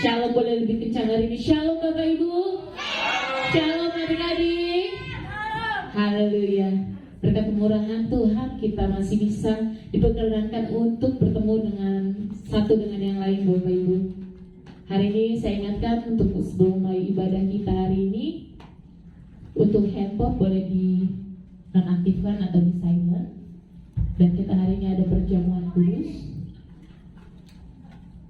Shalom, boleh lebih kencang hari ini. Shalom Bapak Ibu. Shalom adik-adik. Haleluya. Berkat kemurahan Tuhan kita masih bisa diperkenankan untuk bertemu dengan satu dengan yang lain Bapak Ibu. Hari ini saya ingatkan untuk sebelum mulai ibadah kita hari ini, untuk handphone boleh di nonaktifkan atau di silent. Dan kita hari ini ada perjamuan kudus.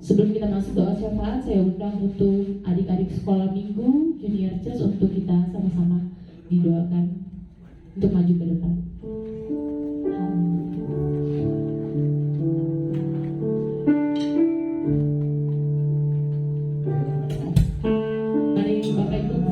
Sebelum kita masuk doa syafaat, saya undang untuk adik-adik sekolah minggu Junior Church untuk kita sama-sama didoakan untuk maju ke depan. Mari Bapak Ibu.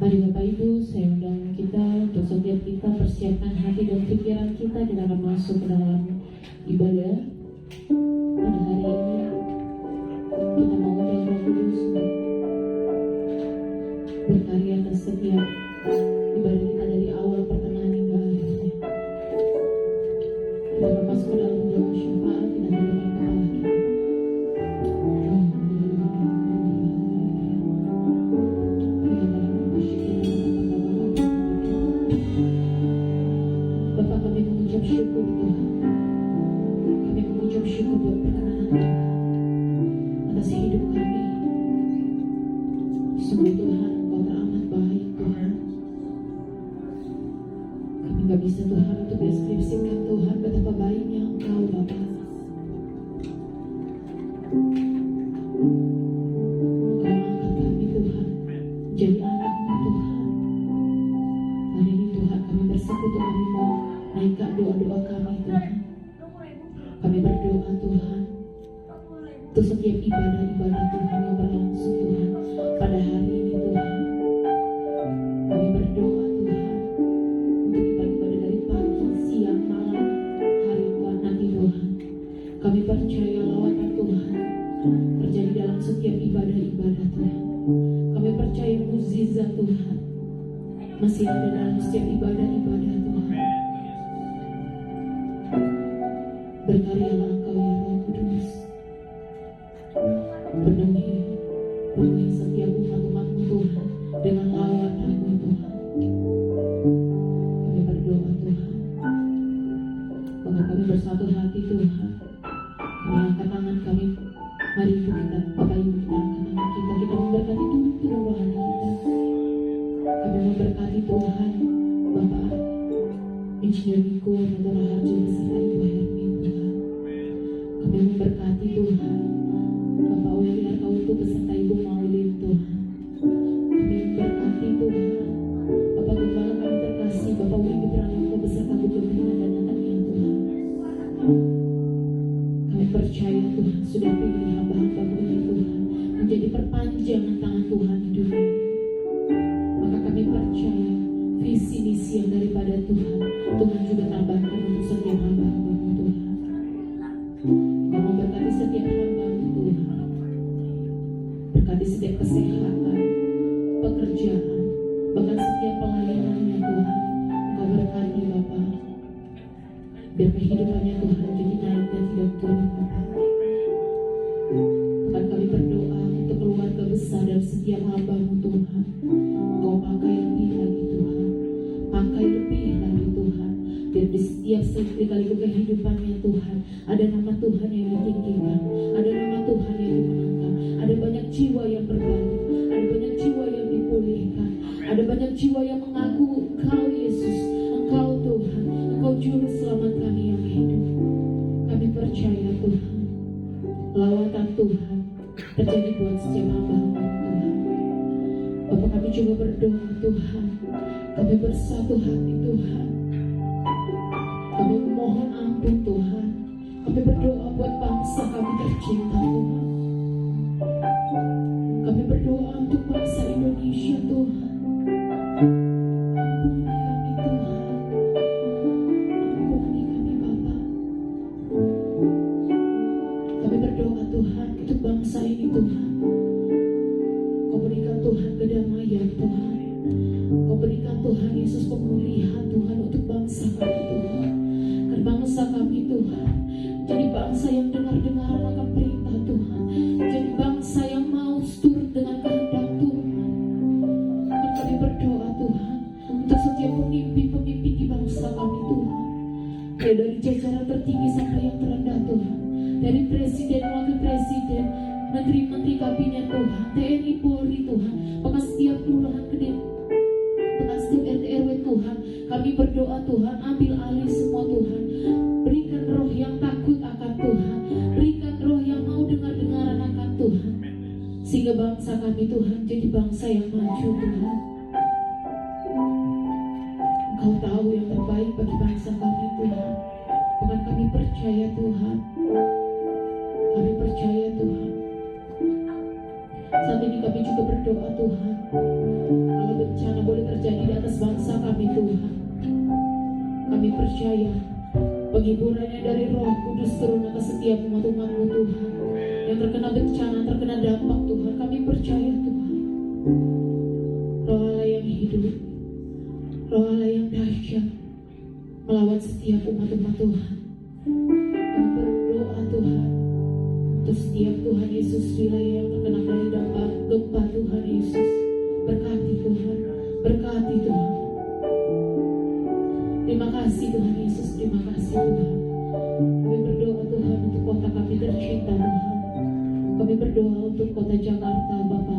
Mari Bapak Ibu, saya undang kita untuk setiap kita persiapkan hati dan pikiran kita akan masuk ke dalam ibadah pada hari ini. Kita mau yang Roh Kudus berkarya atas setiap ibadah kita dari awal pertengahan hingga akhirnya. Kita akan masuk ke dalam doa syafaat, kita tundukkan kepala kita. Bapak, kami mengucap syukur Tuhan. Kami mengucap syukur buat perkenanan Tuhan atas hidup kami. Sungguh Tuhan, Engkau bisa Tuhan untuk deskripsikan Tuhan betapa baiknya Engkau Bapa. Engkau angkat kami Tuhan jadi anak-Mu Tuhan. Hari ini Tuhan kami bersekutu, kami mau naikkan doa-doa kami Tuhan. Kami berdoa Tuhan untuk setiap ibadah-ibadah Tuhan yang berlangsung Tuhan pada hari ini Tuhan. Kami berdoa Tuhan untuk ibadah-ibadah dari pagi, siang, malam, hari Tuhan nanti Tuhan. Kami percaya lawatan Tuhan terjadi dalam setiap ibadah-ibadah Tuhan. Kami percaya mukjizat Tuhan masih ada dalam setiap ibadah-ibadah Tuhan. Berkaryalah Engkau ya Roh Kudus. Penuhi setiap umat-umat-Mu Tuhan dengan lawatan-Mu Tuhan. Kami berdoa Tuhan, maka kami bersatu hati Tuhan. Kami angkat tangan kami. Mari Ibu kita, Bapak Ibu kita angkat tangan kita. Kita memberkati turun rohani kita. Kami memberkati Tuhan Bapak Insinyur Niko Nato Raharjo beserta Ibu Hermin Tuhan. Kami memberkati Tuhan Bapak Weli Arkautu beserta Ibu Maulin Tuhan. Kami memberkati Tuhan Bapak Gembala kami terkasih Bapak Weli Pranoko beserta Bu Gemina dan anaknya Tuhan. Kami percaya Tuhan sudah pilih hamba-hamba-Mu ini Tuhan menjadi perpanjangan tangan Tuhan di dunia. Maka kami percaya visi misi yang daripada Tuhan juga tambahkan untuk setiap hamba-hamba-Mu Tuhan. Kau memberkati setiap hamba-Mu Tuhan. Berkati setiap kesehatan, pekerjaan, bahkan setiap pelayanannya Tuhan. Kau berkati Bapa. Biar kehidupannya Tuhan jadi naik dan tidak turun Bapa. Bahkan kami berdoa untuk keluarga besar dan setiap hamba-Mu Tuhan. Kau pakai lebih lagi Tuhan. Pakai lebih lagi Tuhan. Biar di setiap kali kehidupannya Tuhan ada nama Tuhan yang ditinggikan, ada nama Tuhan yang dimenangkan, ada banyak jiwa yang berbalik, ada banyak jiwa yang dipulihkan, ada banyak jiwa yang mengaku Engkau Yesus, Engkau Tuhan, Engkau Juru Selamat kami yang hidup. Kami percaya Tuhan, lawatan Tuhan terjadi buat setiap hamba-Mu Tuhan. Bapak kami juga berdoa Tuhan, kami bersatu hati Tuhan. Kami mohon ampun Tuhan. Kami berdoa buat bangsa kami tercinta Tuhan. Kami berdoa untuk bangsa Indonesia Tuhan. Ampuni kami Tuhan. Ampuni kami Bapa. Kami berdoa Tuhan untuk bangsa ini Tuhan. Kau berikan Tuhan kedamaian Tuhan. Kau berikan Tuhan Yesus pemulihan Tuhan untuk bangsa kami Tuhan. Bangsa kami Tuhan jadi bangsa yang dengar-dengaran akan perintah Tuhan, jadi bangsa yang mau seturut dengan kehendak Tuhan. Dan kami berdoa Tuhan untuk setiap pemimpin-pemimpin di bangsa kami Tuhan, dari jajaran tertinggi sampai yang terendah Tuhan, dari presiden, wakil presiden, menteri-menteri kabinet Tuhan, TNI Polri Tuhan, bahkan setiap kelurahan gede, bahkan setiap RT RW Tuhan. Kami berdoa Tuhan, ambil alih semua Tuhan. Berikan roh yang takut akan Tuhan. Berikan roh yang mau dengar-dengaran akan Tuhan. Sehingga bangsa kami Tuhan jadi bangsa yang maju Tuhan. Engkau tahu yang terbaik bagi bangsa kami Tuhan. Bahkan kami percaya Tuhan. Kami percaya Tuhan. Saat ini kami juga berdoa Tuhan. Kalau bencana boleh terjadi di atas bangsa kami Tuhan, kami percaya penghiburannya dari Roh Kudus turun atas setiap umat-umat-Mu Tuhan yang terkena bencana, terkena dampak Tuhan. Kami percaya Tuhan, Roh Allah yang hidup, Roh Allah yang dahsyat melawan setiap umat-umat Tuhan. Kami berdoa Tuhan untuk setiap Tuhan Yesus wilayah yang terkena dari dampak gempa Tuhan Yesus. Berkati Tuhan, berkati Tuhan. Terima kasih Tuhan Yesus, terima kasih Tuhan. Kami berdoa Tuhan untuk kota kami tercinta Tuhan. Kami berdoa untuk kota Jakarta Bapa.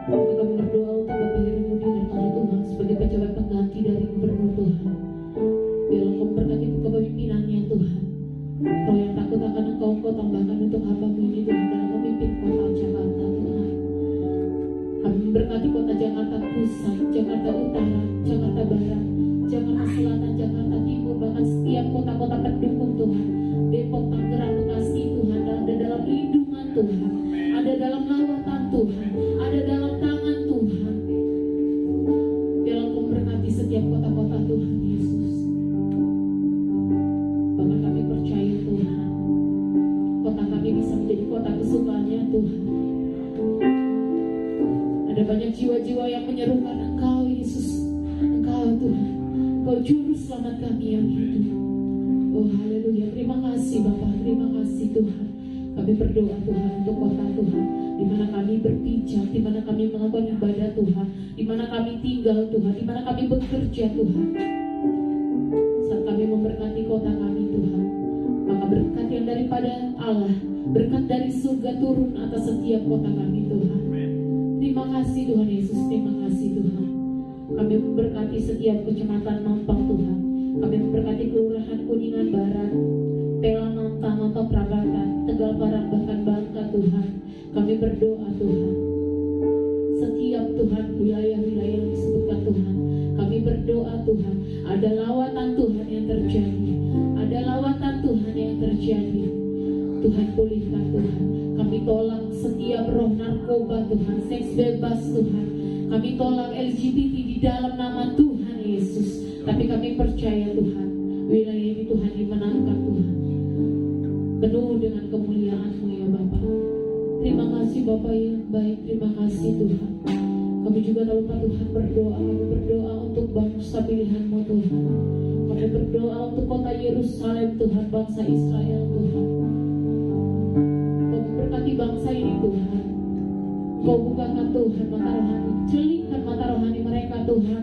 Kami berdoa untuk Bapak Heri Budi Hartono Tuhan sebagai pejabat pengganti dari Gubernur Tuhan. memberkati kota Jakarta Pusat, Jakarta Utara, Jakarta Barat, Jakarta Selatan, Jakarta Timur, bahkan setiap kota-kota pendukung Tuhan, Depok, Tangerang, Bekasi Tuhan, ada dalam lindungan Tuhan, ada dalam lawatan Tuhan, ada dalam tangan Tuhan. Biarlah Engkau memberkati setiap kota-kota Tuhan Yesus. Bahkan kami percaya Tuhan, kota kami bisa menjadi kota kesukaannya Tuhan. Ada banyak jiwa-jiwa yang menyerukan Engkau Yesus, Engkau Tuhan, Engkau juru selamat kami yang hidup. Oh haleluya, terima kasih Bapa, terima kasih Tuhan. Kami berdoa Tuhan untuk kota Tuhan, di mana kami berpijak, di mana kami melakukan ibadah Tuhan, di mana kami tinggal Tuhan, di mana kami bekerja Tuhan. Saat kami memberkati kota kami Tuhan, maka berkat yang daripada Allah, berkat dari surga turun atas setiap kota kami Tuhan. Terima kasih Tuhan Yesus, terima kasih Tuhan. Kami memberkati setiap kecamatan Mampang Tuhan. Kami memberkati kelurahan Kuningan Barat, Pela Mampang atau Prabatan, Tegal Parang, bahkan Bangka Tuhan. Kami berdoa Tuhan, setiap Tuhan wilayah-wilayah yang disebutkan Tuhan, kami berdoa Tuhan, ada lawatan Tuhan yang terjadi, ada lawatan Tuhan yang terjadi. Tuhan pulihkan Tuhan. Kami tolak setiap roh narkoba Tuhan, seks bebas Tuhan. Kami tolak LGBT di dalam nama Tuhan Yesus. Tapi kami percaya Tuhan, wilayah ini Tuhan dimenangkan Tuhan, penuh dengan kemuliaan-Mu ya Bapa. Terima kasih Bapa yang baik, terima kasih Tuhan. Kami juga tak lupa Tuhan berdoa, kami berdoa untuk bangsa pilihan-Mu Tuhan. Kami berdoa untuk kota Yerusalem Tuhan, bangsa Israel Tuhan. Berkati bangsa ini Tuhan. Kau bukakan Tuhan mata rohani, celingkan mata rohani mereka Tuhan,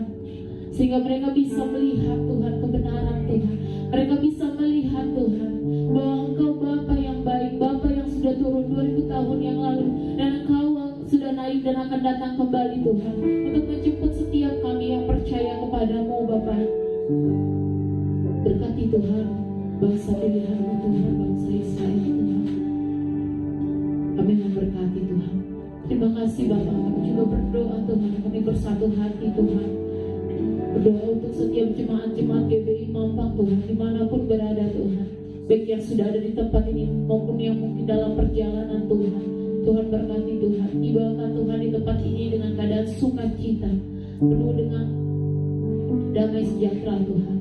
sehingga mereka bisa melihat Tuhan kebenaran Tuhan. Mereka bisa melihat Tuhan bahwa Engkau Bapa yang baik, Bapa yang sudah turun 2000 tahun yang lalu, dan Engkau sudah naik dan akan datang kembali Tuhan, untuk menjemput setiap kami yang percaya kepadamu Bapa. Berkati Tuhan bangsa pilihan-Mu Tuhan, bangsa Israel Tuhan. Kami memberkati Tuhan. Terima kasih Bapa. Kami juga berdoa Tuhan, kami bersatu hati Tuhan, berdoa untuk setiap jemaat-jemaat GBI Mampang Tuhan, dimanapun berada Tuhan, baik yang sudah ada di tempat ini maupun yang mungkin dalam perjalanan Tuhan. Tuhan berkati Tuhan, tibakan Tuhan di tempat ini dengan keadaan sukacita, penuh dengan damai sejahtera Tuhan.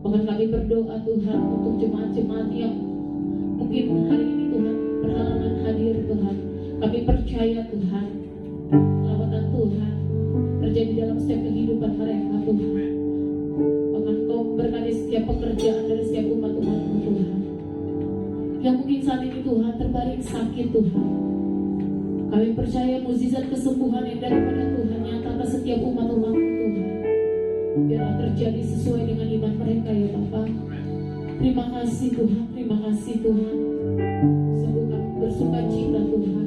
Bahkan kami berdoa Tuhan untuk jemaat-jemaat yang mungkin hari ini Tuhan berhalangan hadir Tuhan. Kami percaya Tuhan, lawatan Tuhan terjadi dalam setiap kehidupan mereka Tuhan. Bahkan Kau berkati setiap pekerjaan dari setiap umat-umat-Mu Tuhan, yang mungkin saat ini Tuhan terbaring sakit Tuhan. Kami percaya mukjizat kesembuhan yang daripada Tuhan nyata atas setiap umat-umat-Mu Tuhan. Biarlah terjadi sesuai dengan iman mereka ya Bapa. Terima kasih Tuhan, terima kasih Tuhan. Sungguh kami bersuka cita Tuhan.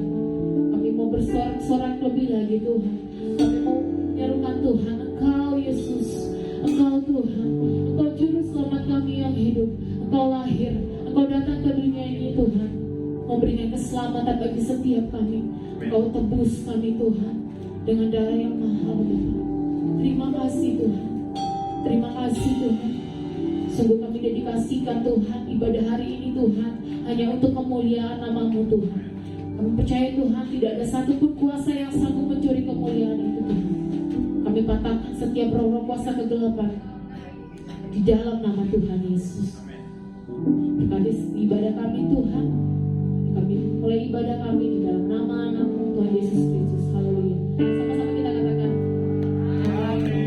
Kami mau bersorak-sorak lebih lagi Tuhan. Kami mau menyerukan Tuhan, Engkau Yesus, Engkau Tuhan, Engkau juru selamat kami yang hidup. Engkau lahir, Engkau datang ke dunia ini Tuhan, memberikan keselamatan bagi setiap kami. Engkau tebus kami Tuhan dengan darah yang mahal Tuhan. Terima kasih Tuhan, terima kasih Tuhan. Sungguh kami dedikasikan Tuhan ibadah hari ini Tuhan hanya untuk kemuliaan nama-Mu Tuhan. Kami percaya Tuhan tidak ada satupun kuasa yang sanggup mencuri kemuliaan itu Tuhan. Kami patahkan setiap roh-roh kuasa kegelapan di dalam nama Tuhan Yesus. Berkati ibadah kami Tuhan. Kami mulai ibadah kami di dalam nama anak-Mu Tuhan Yesus Kristus. Haleluya. Sama-sama kita katakan amin.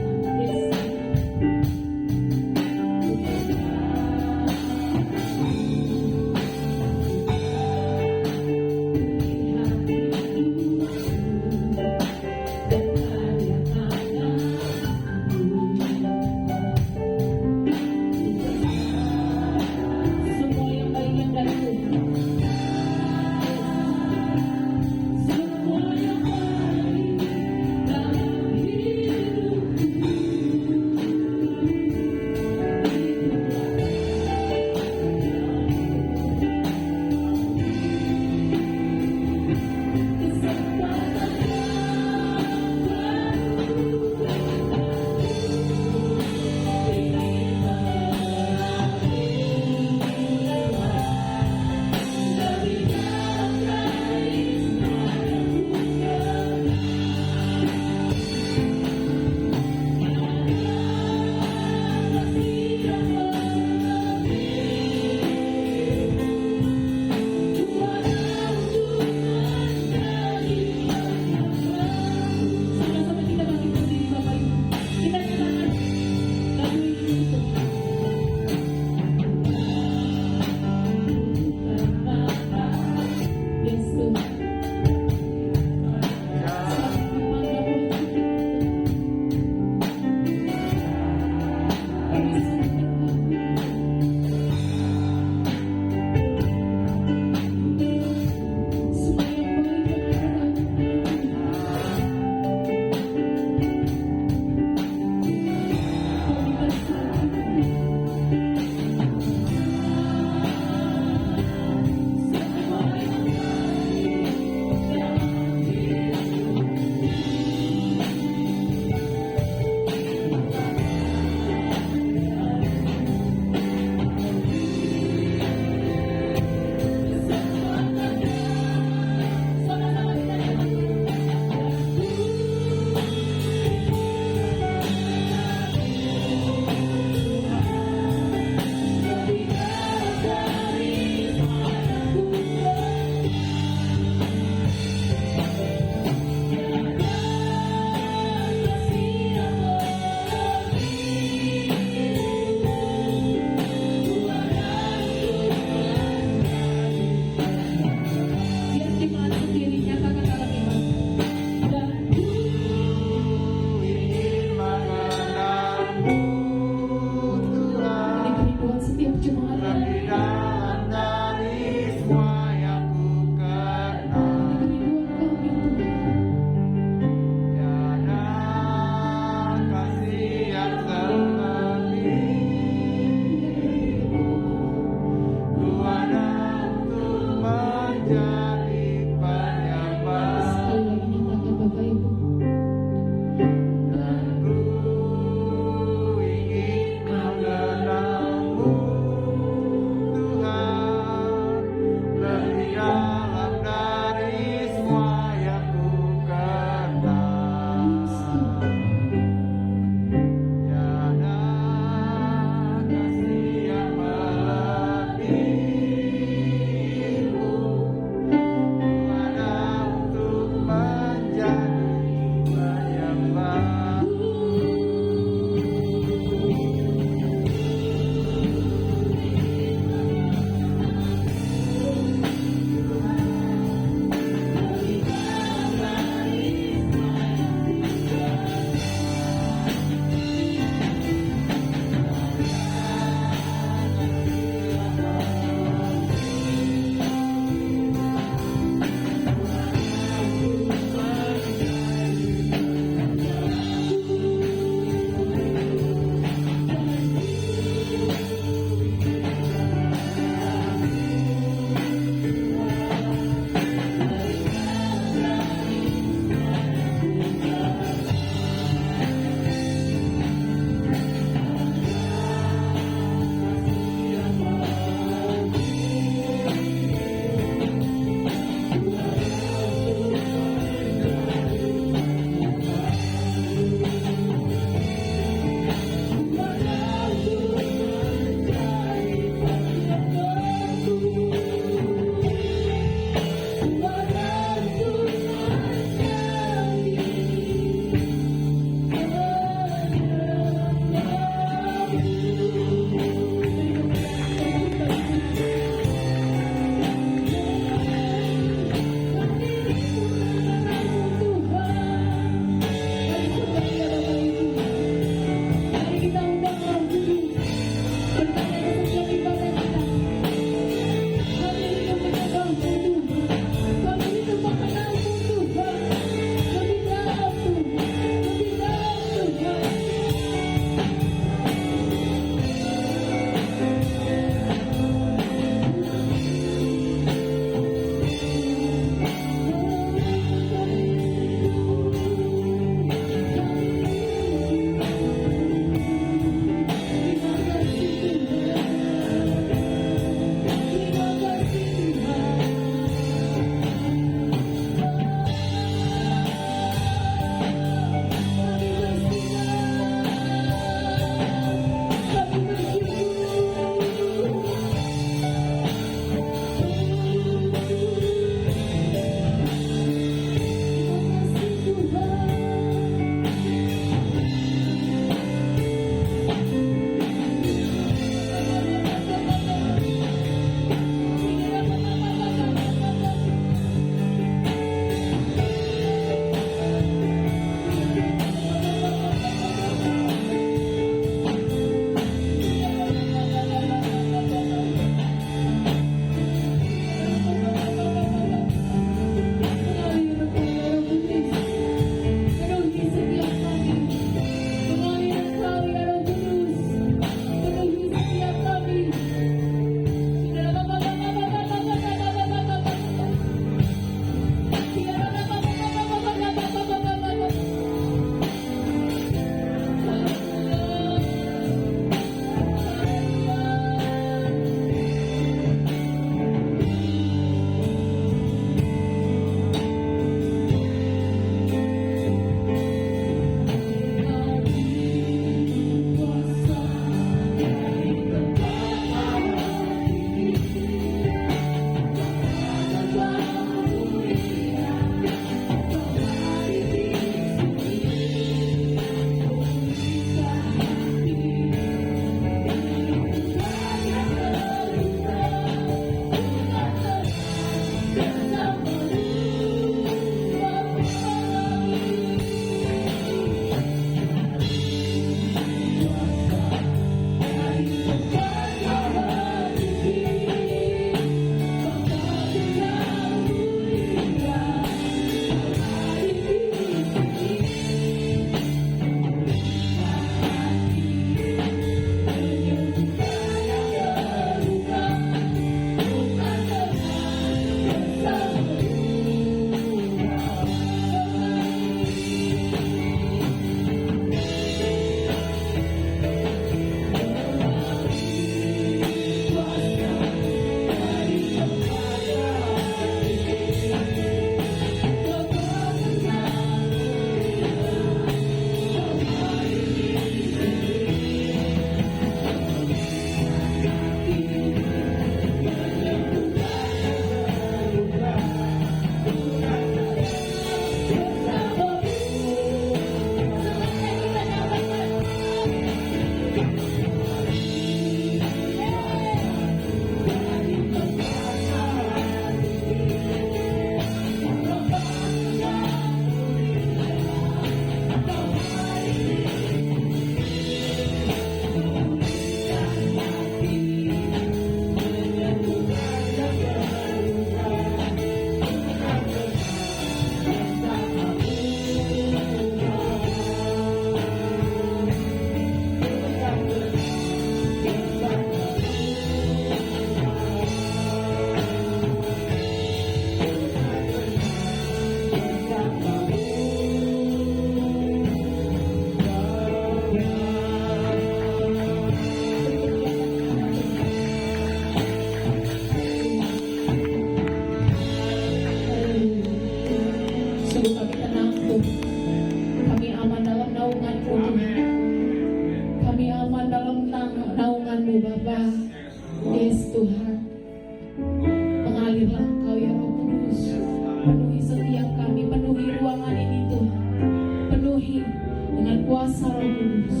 kuasa Roh Kudus.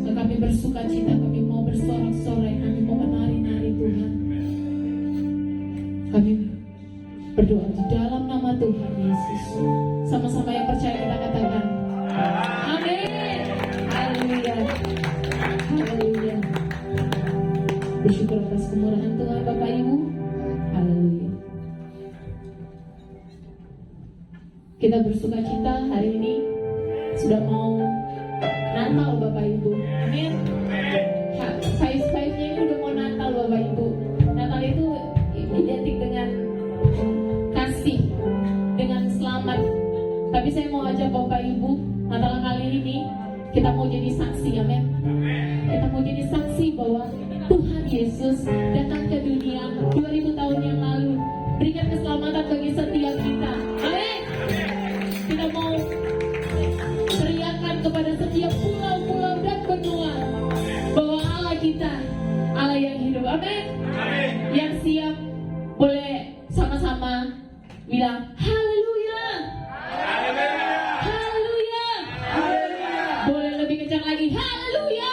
Dan kami bersuka cita, kami mau bersorak-sorai, kami mau menari-nari Tuhan. Kami berdoa di dalam nama Tuhan Yesus. Sama-sama yang percaya kita katakan amin. Haleluya. Haleluya. Bersyukur atas kemurahan Tuhan Bapak Ibu. Haleluya. Kita bersuka cita hari ini sudah mau Natal Bapak Ibu. Amin. Five-nya itu udah mau Natal Bapak Ibu. Natal itu identik dengan kasih, dengan selamat. Tapi saya mau ajak Bapak Ibu, Natal kali ini kita mau jadi saksi, amin. Kita mau jadi saksi bahwa Tuhan Yesus datang ke dunia 2000 tahun yang lalu, berikan keselamatan bagi setiap kita, amin. Kita mau teriakan kepada setiap pulau-pulau dan benua bahwa Allah kita, Allah yang hidup, amin. Yang siap boleh sama-sama bilang haleluya. Haleluya. Boleh lebih kencang lagi, haleluya.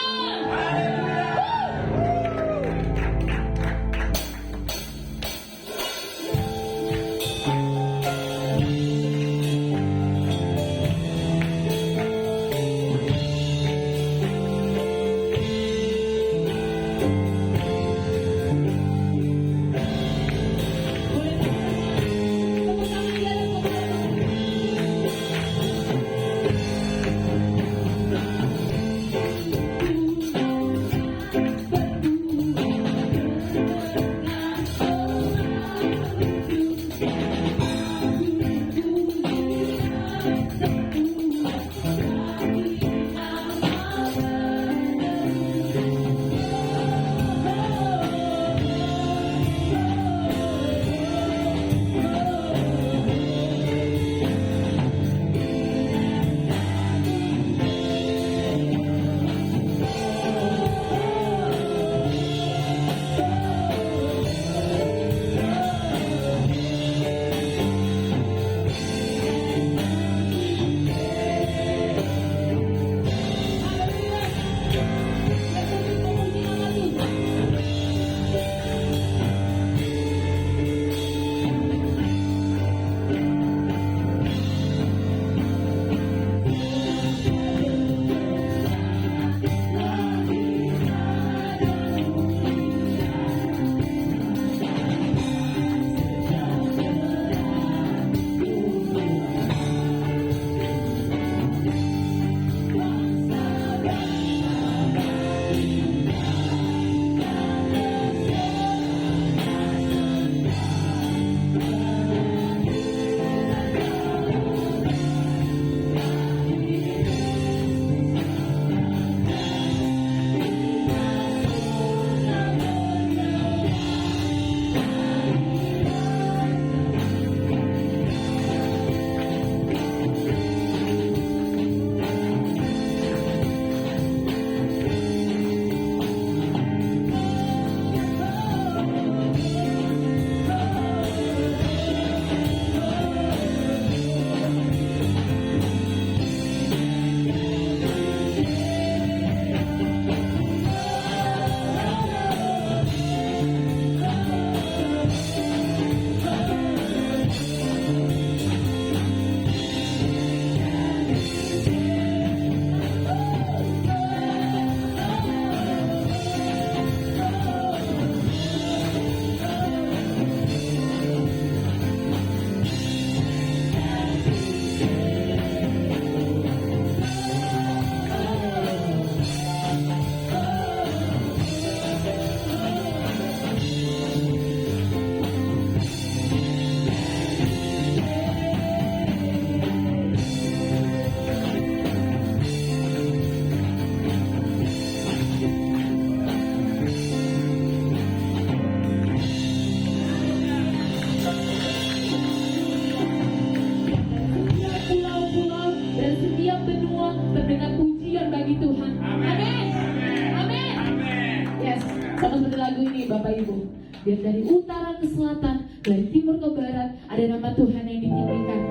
Biar dari utara ke selatan, dari timur ke barat, ada nama Tuhan yang ditinggikan.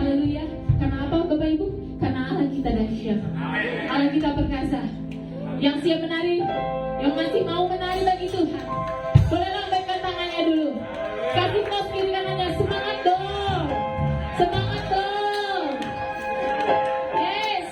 Haleluya. Karena apa Bapak Ibu? Karena Allah kita dahsyat. Yang siap menari, yang masih mau menari bagi Tuhan, boleh lambaikan tangannya dulu. Kasih tos kiri kanannya, semangat dong, semangat dong. Yes.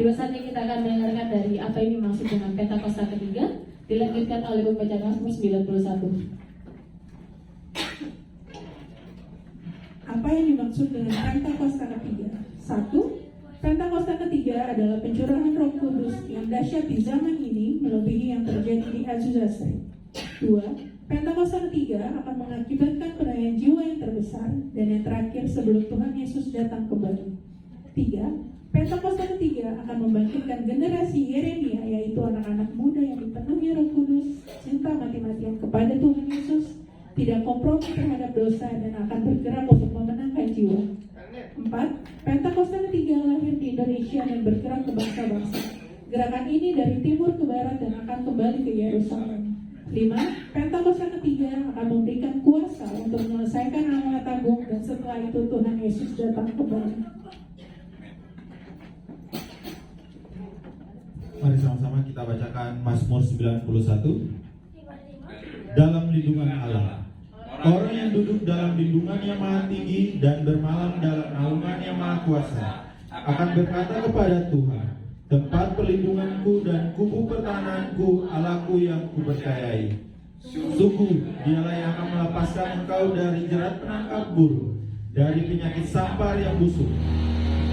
Tiba saatnya kita akan mendengarkan dari apa ini maksud dengan Pentakosta ketiga, dilanjutkan oleh pembaca Mazmur 91. Apa yang dimaksud dengan Pentakosta ketiga? 1. Pentakosta ketiga adalah pencurahan Roh Kudus yang dahsyat di zaman ini melebihi yang terjadi di Azusa Street. 2. Pentakosta ketiga akan mengakibatkan pendamaian jiwa yang terbesar dan yang terakhir sebelum Tuhan Yesus datang kembali. 3. Pentakosta ketiga akan membangkitkan generasi Yeremia, yaitu anak-anak muda yang dipenuhi Roh Kudus, cinta mati-matian kepada Tuhan Yesus, tidak kompromi terhadap dosa, dan akan bergerak untuk memenangkan jiwa. 4. Pentakosta ketiga lahir di Indonesia dan bergerak ke bangsa-bangsa. Gerakan ini dari timur ke barat dan akan kembali ke Yerusalem. 5. Pentakosta ketiga akan memberikan kuasa untuk menyelesaikan amanat agung, dan setelah itu Tuhan Yesus datang kembali. Mari sama-sama kita bacakan Mazmur 91. Dalam lindungan Allah. Orang yang duduk dalam lindungannya Maha Tinggi dan bermalam dalam naungannya Maha Kuasa akan berkata kepada Tuhan, tempat perlindunganku dan kubu pertahananku, Allahku yang kupercayai. Sungguh, dialah yang akan melepaskan engkau dari jerat penangkap burung, dari penyakit sampar yang busuk.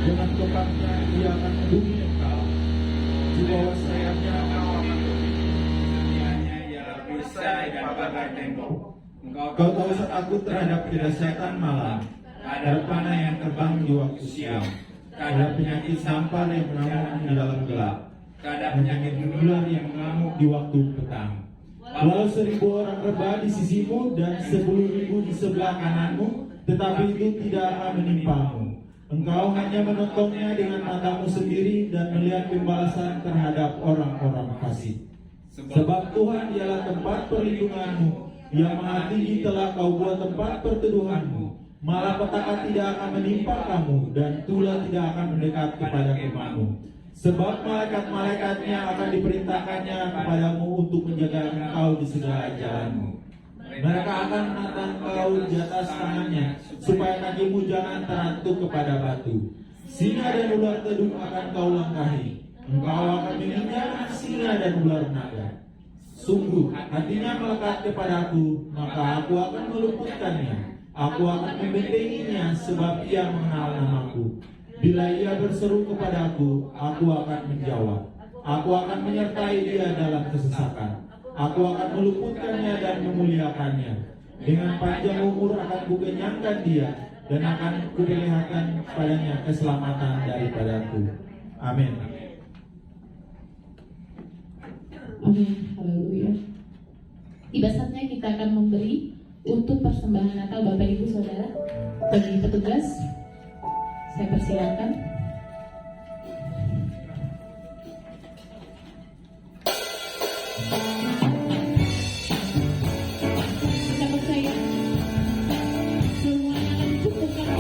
Dengan topangnya dia akan melindungi engkau. Di bawah sayapnya engkau akan Kau tahu takut terhadap kedahsyatan malam, terhadap panah yang terbang di waktu siang, terhadap penyakit sampar yang mengamuk di dalam gelap, terhadap penyakit menular yang mengamuk di waktu petang. Walau 1000 orang rebah di sisimu dan 10.000 di sebelah kananmu, tetapi itu tidak akan menimpamu. Engkau hanya menontonnya dengan matamu sendiri dan melihat pembalasan terhadap orang-orang fasik. Sebab Tuhan ialah tempat perlindunganmu, yang Maha Tinggi telah kau buat tempat perteduhanmu. Malapetaka tidak akan menimpa kamu, dan tulah tidak akan mendekat kepada kemahmu. Sebab malaikat-malaikatnya akan diperintahkannya kepadamu untuk menjaga engkau di segala jalanmu. Mereka akan menatang kau di atas tangannya, supaya kakimu jangan terantuk kepada batu. Singa dan ular tedung akan kau langkahi. Engkau akan menginjak singa dan ular naga. Sungguh, hatinya melekat kepadaku, maka aku akan meluputkannya. Aku akan membentenginya, sebab ia mengenal namaku. Bila ia berseru kepadaku, aku akan menjawab. Aku akan menyertai dia dalam kesesakan. Aku akan meluputkannya dan memuliakannya. Dengan panjang umur akan kukenyangkan dia, dan akan kuperlihatkan padanya keselamatan daripadaku. Amin. Amin, haleluya. Tiba saatnya kita akan memberi untuk persembahan Natal Bapak Ibu Saudara. Bagi petugas, saya persilakan. Kita percaya semuanya akan dicukupkan.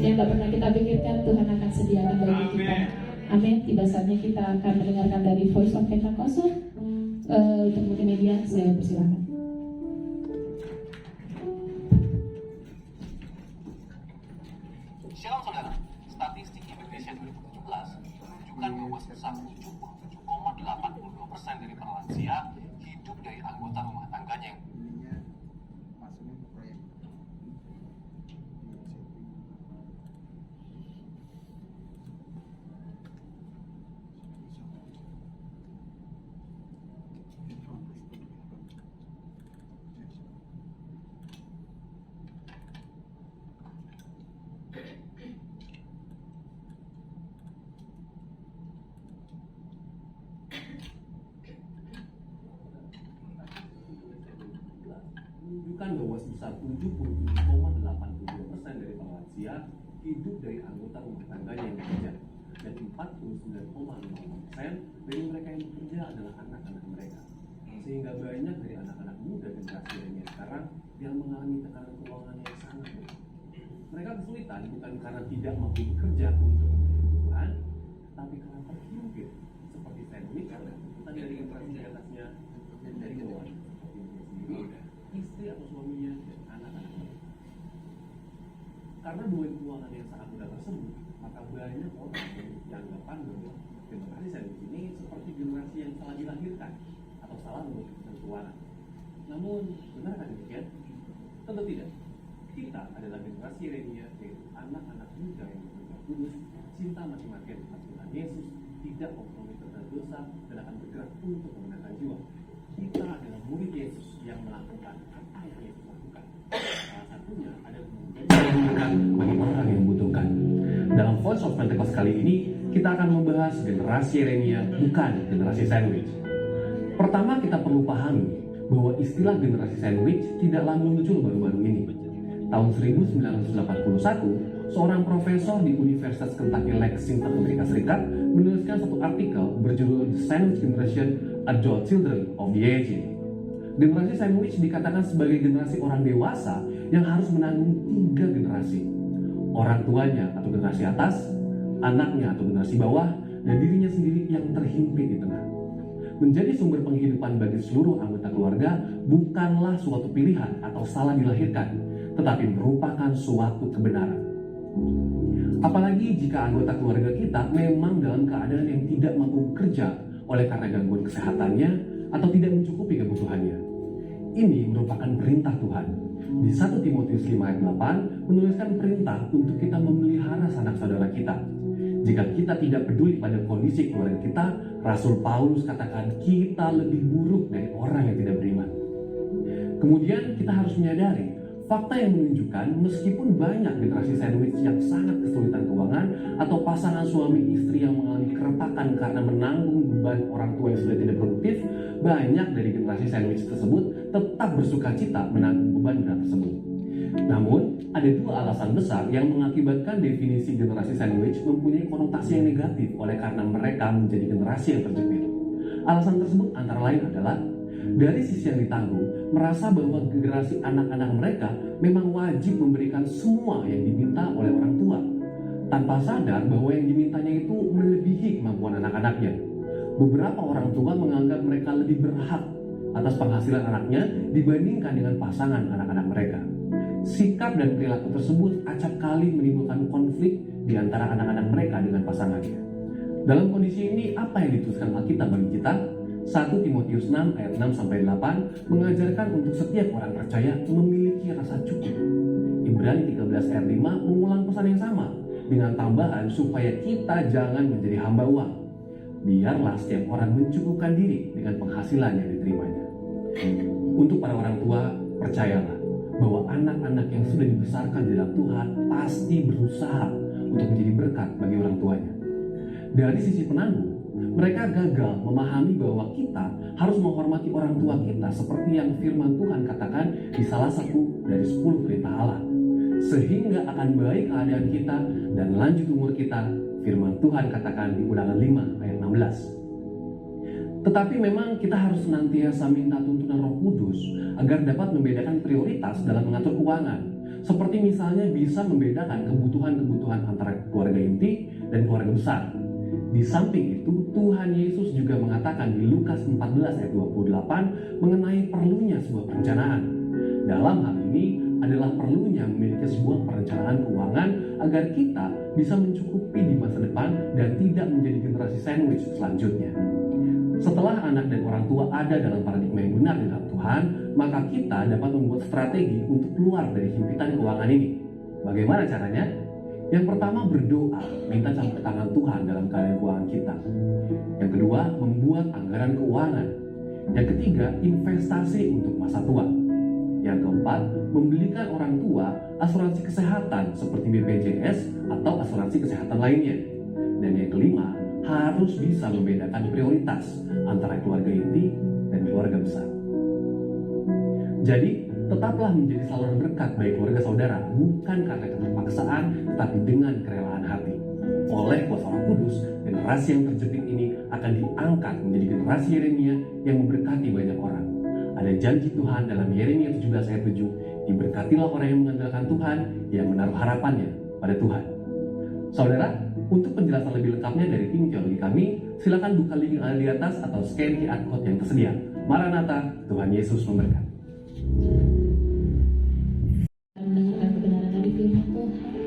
Yang tak pernah kita pikirkan Tuhan akan sediakan bagi kita. Amin. Tiba saatnya kita akan mendengarkan dari Voice of Pentakosta. Untuk multimedia, saya persilakan. menunjukkan bahwa sebesar 77,82% dari para lansia hidup dari anggota rumah tangganya yang bekerja, dan 49,05% dari mereka yang bekerja adalah anak-anak mereka. Sehingga banyak dari anak-anak muda generasi milenial sekarang yang mengalami tekanan keuangan yang sangat berat. Mereka kesulitan bukan karena tidak mampu bekerja untuk memenuhi kebutuhan, tapi karena terhimpit seperti sandwich karena tadi dari generasi di atasnya dan dari bawah seperti dia sendiri, istri atau suaminya dan anak-anak mereka. Karena beban keuangan yang sangat mudah tersebut, maka banyak orang yang anggapan bahwa generasi sandwich ini seperti generasi yang salah dilahirkan atau salah memutuskan keuangan. Namun, benarkah demikian? Tentu tidak. Kita adalah generasi Yeremia, yaitu anak-anak muda yang bekerja kudus, cinta mati-matian tentang Tuhan Yesus, tidak kompromi terhadap dosa, dan akan bergerak untuk memenangkan jiwa. Kita adalah murid Yesus yang melakukan apa yang Yesus lakukan. Salah satunya ada kemudian bagi orang yang membutuhkan. Dalam Voice of Pentecost kali ini, kita akan membahas generasi Yeremia, bukan generasi sandwich. Pertama, kita perlu pahami bahwa istilah generasi sandwich tidaklah muncul baru-baru ini. Tahun 1981, seorang profesor di Universitas Kentucky Lexington, Amerika Serikat, menuliskan satu artikel berjudul The Sandwich Generation: Adult Children of the Aging. Generasi sandwich dikatakan sebagai generasi orang dewasa yang harus menanggung 3 generasi. Orang tuanya atau generasi atas, anaknya atau generasi bawah, dan dirinya sendiri yang terhimpit di tengah. Menjadi sumber penghidupan bagi seluruh anggota keluarga bukanlah suatu pilihan atau salah dilahirkan, tetapi merupakan suatu kebenaran. Apalagi jika anggota keluarga kita memang dalam keadaan yang tidak mampu bekerja oleh karena gangguan kesehatannya atau tidak mencukupi kebutuhannya. Ini merupakan perintah Tuhan. Di 1 Timotius 5 ayat 8 menuliskan perintah untuk kita memelihara sanak saudara kita. Jika kita tidak peduli pada kondisi keluarga kita, Rasul Paulus katakan kita lebih buruk dari orang yang tidak beriman. Kemudian kita harus menyadari fakta yang menunjukkan meskipun banyak generasi sandwich yang sangat kesulitan keuangan atau pasangan suami istri yang mengalami keretakan karena menanggung beban orang tua yang sudah tidak produktif, banyak dari generasi sandwich tersebut tetap bersukacita menanggung beban berat tersebut. Namun, ada 2 alasan besar yang mengakibatkan definisi generasi sandwich mempunyai konotasi yang negatif oleh karena mereka menjadi generasi yang terjepit. Alasan tersebut antara lain adalah dari sisi yang ditanggung, merasa bahwa generasi anak-anak mereka memang wajib memberikan semua yang diminta oleh orang tua, tanpa sadar bahwa yang dimintanya itu melebihi kemampuan anak-anaknya. Beberapa orang tua menganggap mereka lebih berhak atas penghasilan anaknya dibandingkan dengan pasangan anak-anak mereka. Sikap dan perilaku tersebut acap kali menimbulkan konflik di antara anak-anak mereka dengan pasangannya. Dalam kondisi ini, apa yang dituliskan Alkitab bagi kita? 1 Timotius 6 ayat 6-8 mengajarkan untuk setiap orang percaya memiliki rasa cukup. Ibrani 13 ayat 5 mengulang pesan yang sama dengan tambahan supaya kita jangan menjadi hamba uang. Biarlah setiap orang mencukupkan diri dengan penghasilan yang diterimanya. Untuk para orang tua, percayalah bahwa anak-anak yang sudah dibesarkan di dalam Tuhan pasti berusaha untuk menjadi berkat bagi orang tuanya. Dari sisi penanggung, mereka gagal memahami bahwa kita harus menghormati orang tua kita seperti yang firman Tuhan katakan di salah satu dari 10 perintah Allah. Sehingga akan baik keadaan kita dan lanjut umur kita, firman Tuhan katakan di Ulangan 5 ayat 16. Tetapi memang kita harus senantiasa minta tuntunan Roh Kudus agar dapat membedakan prioritas dalam mengatur keuangan. Seperti misalnya bisa membedakan kebutuhan-kebutuhan antara keluarga inti dan keluarga besar. Di samping itu, Tuhan Yesus juga mengatakan di Lukas 14 ayat 28 mengenai perlunya sebuah perencanaan. Dalam hal ini adalah perlunya memiliki sebuah perencanaan keuangan agar kita bisa mencukupi di masa depan dan tidak menjadi generasi sandwich selanjutnya. Setelah anak dan orang tua ada dalam paradigma yang benar di dalam Tuhan, maka kita dapat membuat strategi untuk keluar dari himpitan keuangan ini. Bagaimana caranya? Yang pertama, berdoa, minta campur tangan Tuhan dalam keadaan keuangan kita. Yang kedua, membuat anggaran keuangan. Yang ketiga, investasi untuk masa tua. Yang keempat, membelikan orang tua asuransi kesehatan seperti BPJS atau asuransi kesehatan lainnya. Dan yang kelima, harus bisa membedakan prioritas antara keluarga inti dan keluarga besar. Jadi, tetaplah menjadi saluran berkat bagi keluarga saudara, bukan karena keterpaksaan, tetapi dengan kerelaan hati. Oleh kuasa Roh Kudus, generasi yang terjepit ini akan diangkat menjadi generasi Yeremia yang memberkati banyak orang. Ada janji Tuhan dalam Yeremia 17 ayat 7, diberkatilah orang yang mengandalkan Tuhan, yang menaruh harapannya pada Tuhan. Saudara, untuk penjelasan lebih lengkapnya dari tim teologi kami, silakan buka link yang ada di atas atau scan QR code yang tersedia. Maranatha, Tuhan Yesus memberkati. Mendengarkan kebenaran dari firman Tuhan.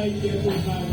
baik ya Tuhan.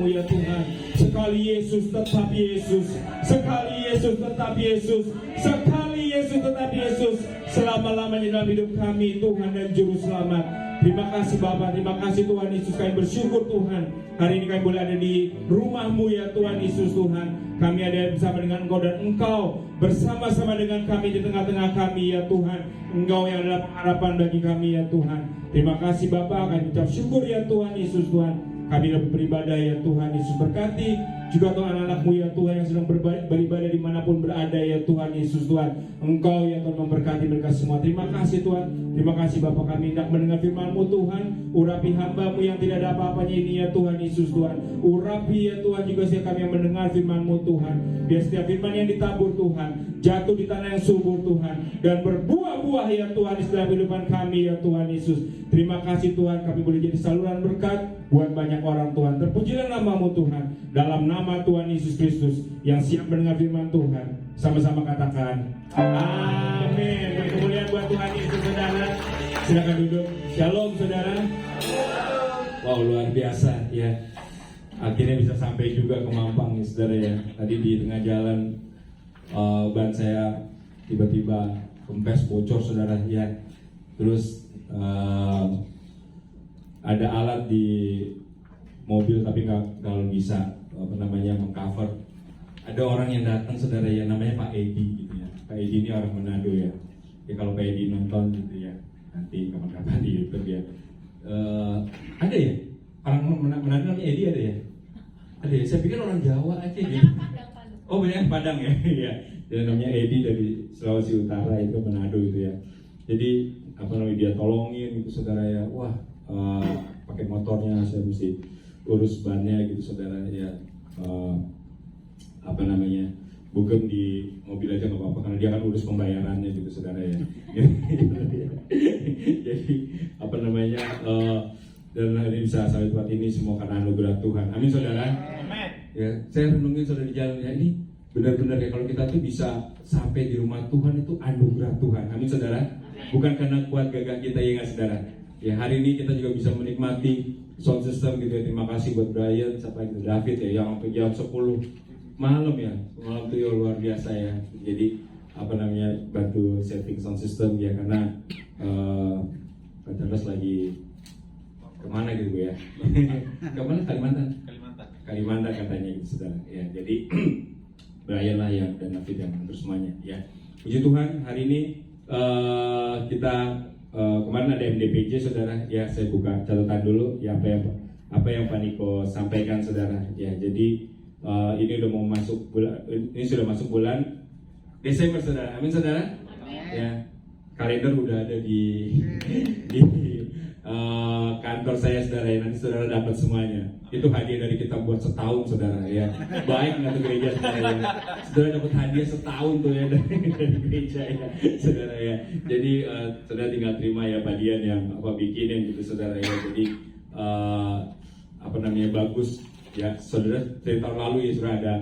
namamu ya Tuhan. Sekali Yesus tetap Yesus, sekali Yesus tetap Yesus, sekali Yesus tetap Yesus, selama-lamanya dalam hidup kami Tuhan dan Juru Selamat. Terima kasih Bapa, terima kasih Tuhan Yesus. Kami bersyukur Tuhan, hari ini kami boleh ada di rumah-Mu ya Tuhan Yesus Tuhan. Kami ada bersama dengan Engkau dan Engkau bersama-sama dengan kami di tengah-tengah kami ya Tuhan. Engkau yang adalah pengharapan bagi kami ya Tuhan. Terima kasih Bapa, kami ucap syukur ya Tuhan Yesus Tuhan. Kami dapat beribadah ya Tuhan Yesus, berkati juga Tuhan anak-anak-Mu ya Tuhan yang sedang beribadah dimanapun berada ya Tuhan Yesus Tuhan. Engkau ya Tuhan memberkati mereka semua. Terima kasih Tuhan. Terima kasih Bapa, kami hendak mendengar firman-Mu Tuhan. Urapi hamba-Mu yang tidak ada apa-apanya ini ya Tuhan Yesus Tuhan. Urapi ya Tuhan juga setiap kami yang mendengar firman-Mu Tuhan. Biar setiap firman yang ditabur Tuhan jatuh di tanah yang subur Tuhan, dan berbuah-buah ya Tuhan di dalam kehidupan kami ya Tuhan Yesus. Terima kasih Tuhan, kami boleh jadi saluran berkat buat banyak orang Tuhan. Terpujilah nama-Mu Tuhan, dalam nama Tuhan Yesus Kristus yang siap mendengar firman Tuhan. Sama-sama katakan amin. Kemuliaan buat Tuhan Yesus saudara. Silakan duduk. Shalom saudara. Wow, luar biasa ya. Akhirnya bisa sampai juga ke Mampang nih saudara ya. Tadi di tengah jalan ban saya tiba-tiba kempes bocor saudara ya. Terus ada alat di mobil tapi nggak bisa mengcover. Ada orang yang datang saudara ya, namanya Pak Edi gitu ya. Pak Edi ini orang Manado ya. Ya kalau Pak Edi nonton gitu ya, nanti kapan-kapan di YouTube ya. Ada ya? Orang Manado namanya Edi ada ya? Ada ya? Saya pikir orang Jawa aja gitu. Oh banyak Padang ya. Iya. Dia namanya Edi dari Sulawesi Utara itu, Manado itu ya. Jadi dia tolongin gitu saudara ya. Wah, pakai motornya saya mesti urus bannya gitu saudara ya. Bugem di mobil aja nggak apa-apa karena dia kan urus pembayarannya gitu saudara ya. Jadi dan hari bisa sampai tempat ini semua karena anugerah Tuhan. Amin saudara. Amin. Ya, saya renungin saudara di jalan ya, ini benar-benar ya kalau kita tuh bisa sampai di rumah Tuhan itu anugerah Tuhan. Amin saudara. Bukan karena kuat gagah kita ya nggak saudara. Ya hari ini kita juga bisa menikmati sound system gitu ya. Terima kasih buat Brian sampai ke David ya yang sampai jam 10 malam ya. Malam itu ya luar biasa ya. Jadi bantu setting sound system ya karena Pak Charles lagi kemana gitu ya. Kemana? Kalimantan katanya gitu saudara. Ya jadi Brian lah ya dan David yang mengatur semuanya ya. Puji Tuhan hari ini kita kemarin ada MDPJ saudara ya. Saya buka catatan dulu ya apa yang Pak Niko sampaikan saudara ya. Jadi ini udah mau masuk bulan, ini sudah masuk bulan Desember saudara. Amin saudara. Amin. Ya kalender udah ada di kantor saya saudara ya. Nanti saudara dapat semuanya. Itu hadiah dari kita buat setahun saudara ya. Baik nggak tuh gereja saudara ya. Saudara dapat hadiah setahun tuh ya dari gereja ya saudara ya. Jadi saudara tinggal terima ya bagian yang bikinin gitu saudara ya. Jadi bagus ya saudara. Dari tahun lalu ya sudah ada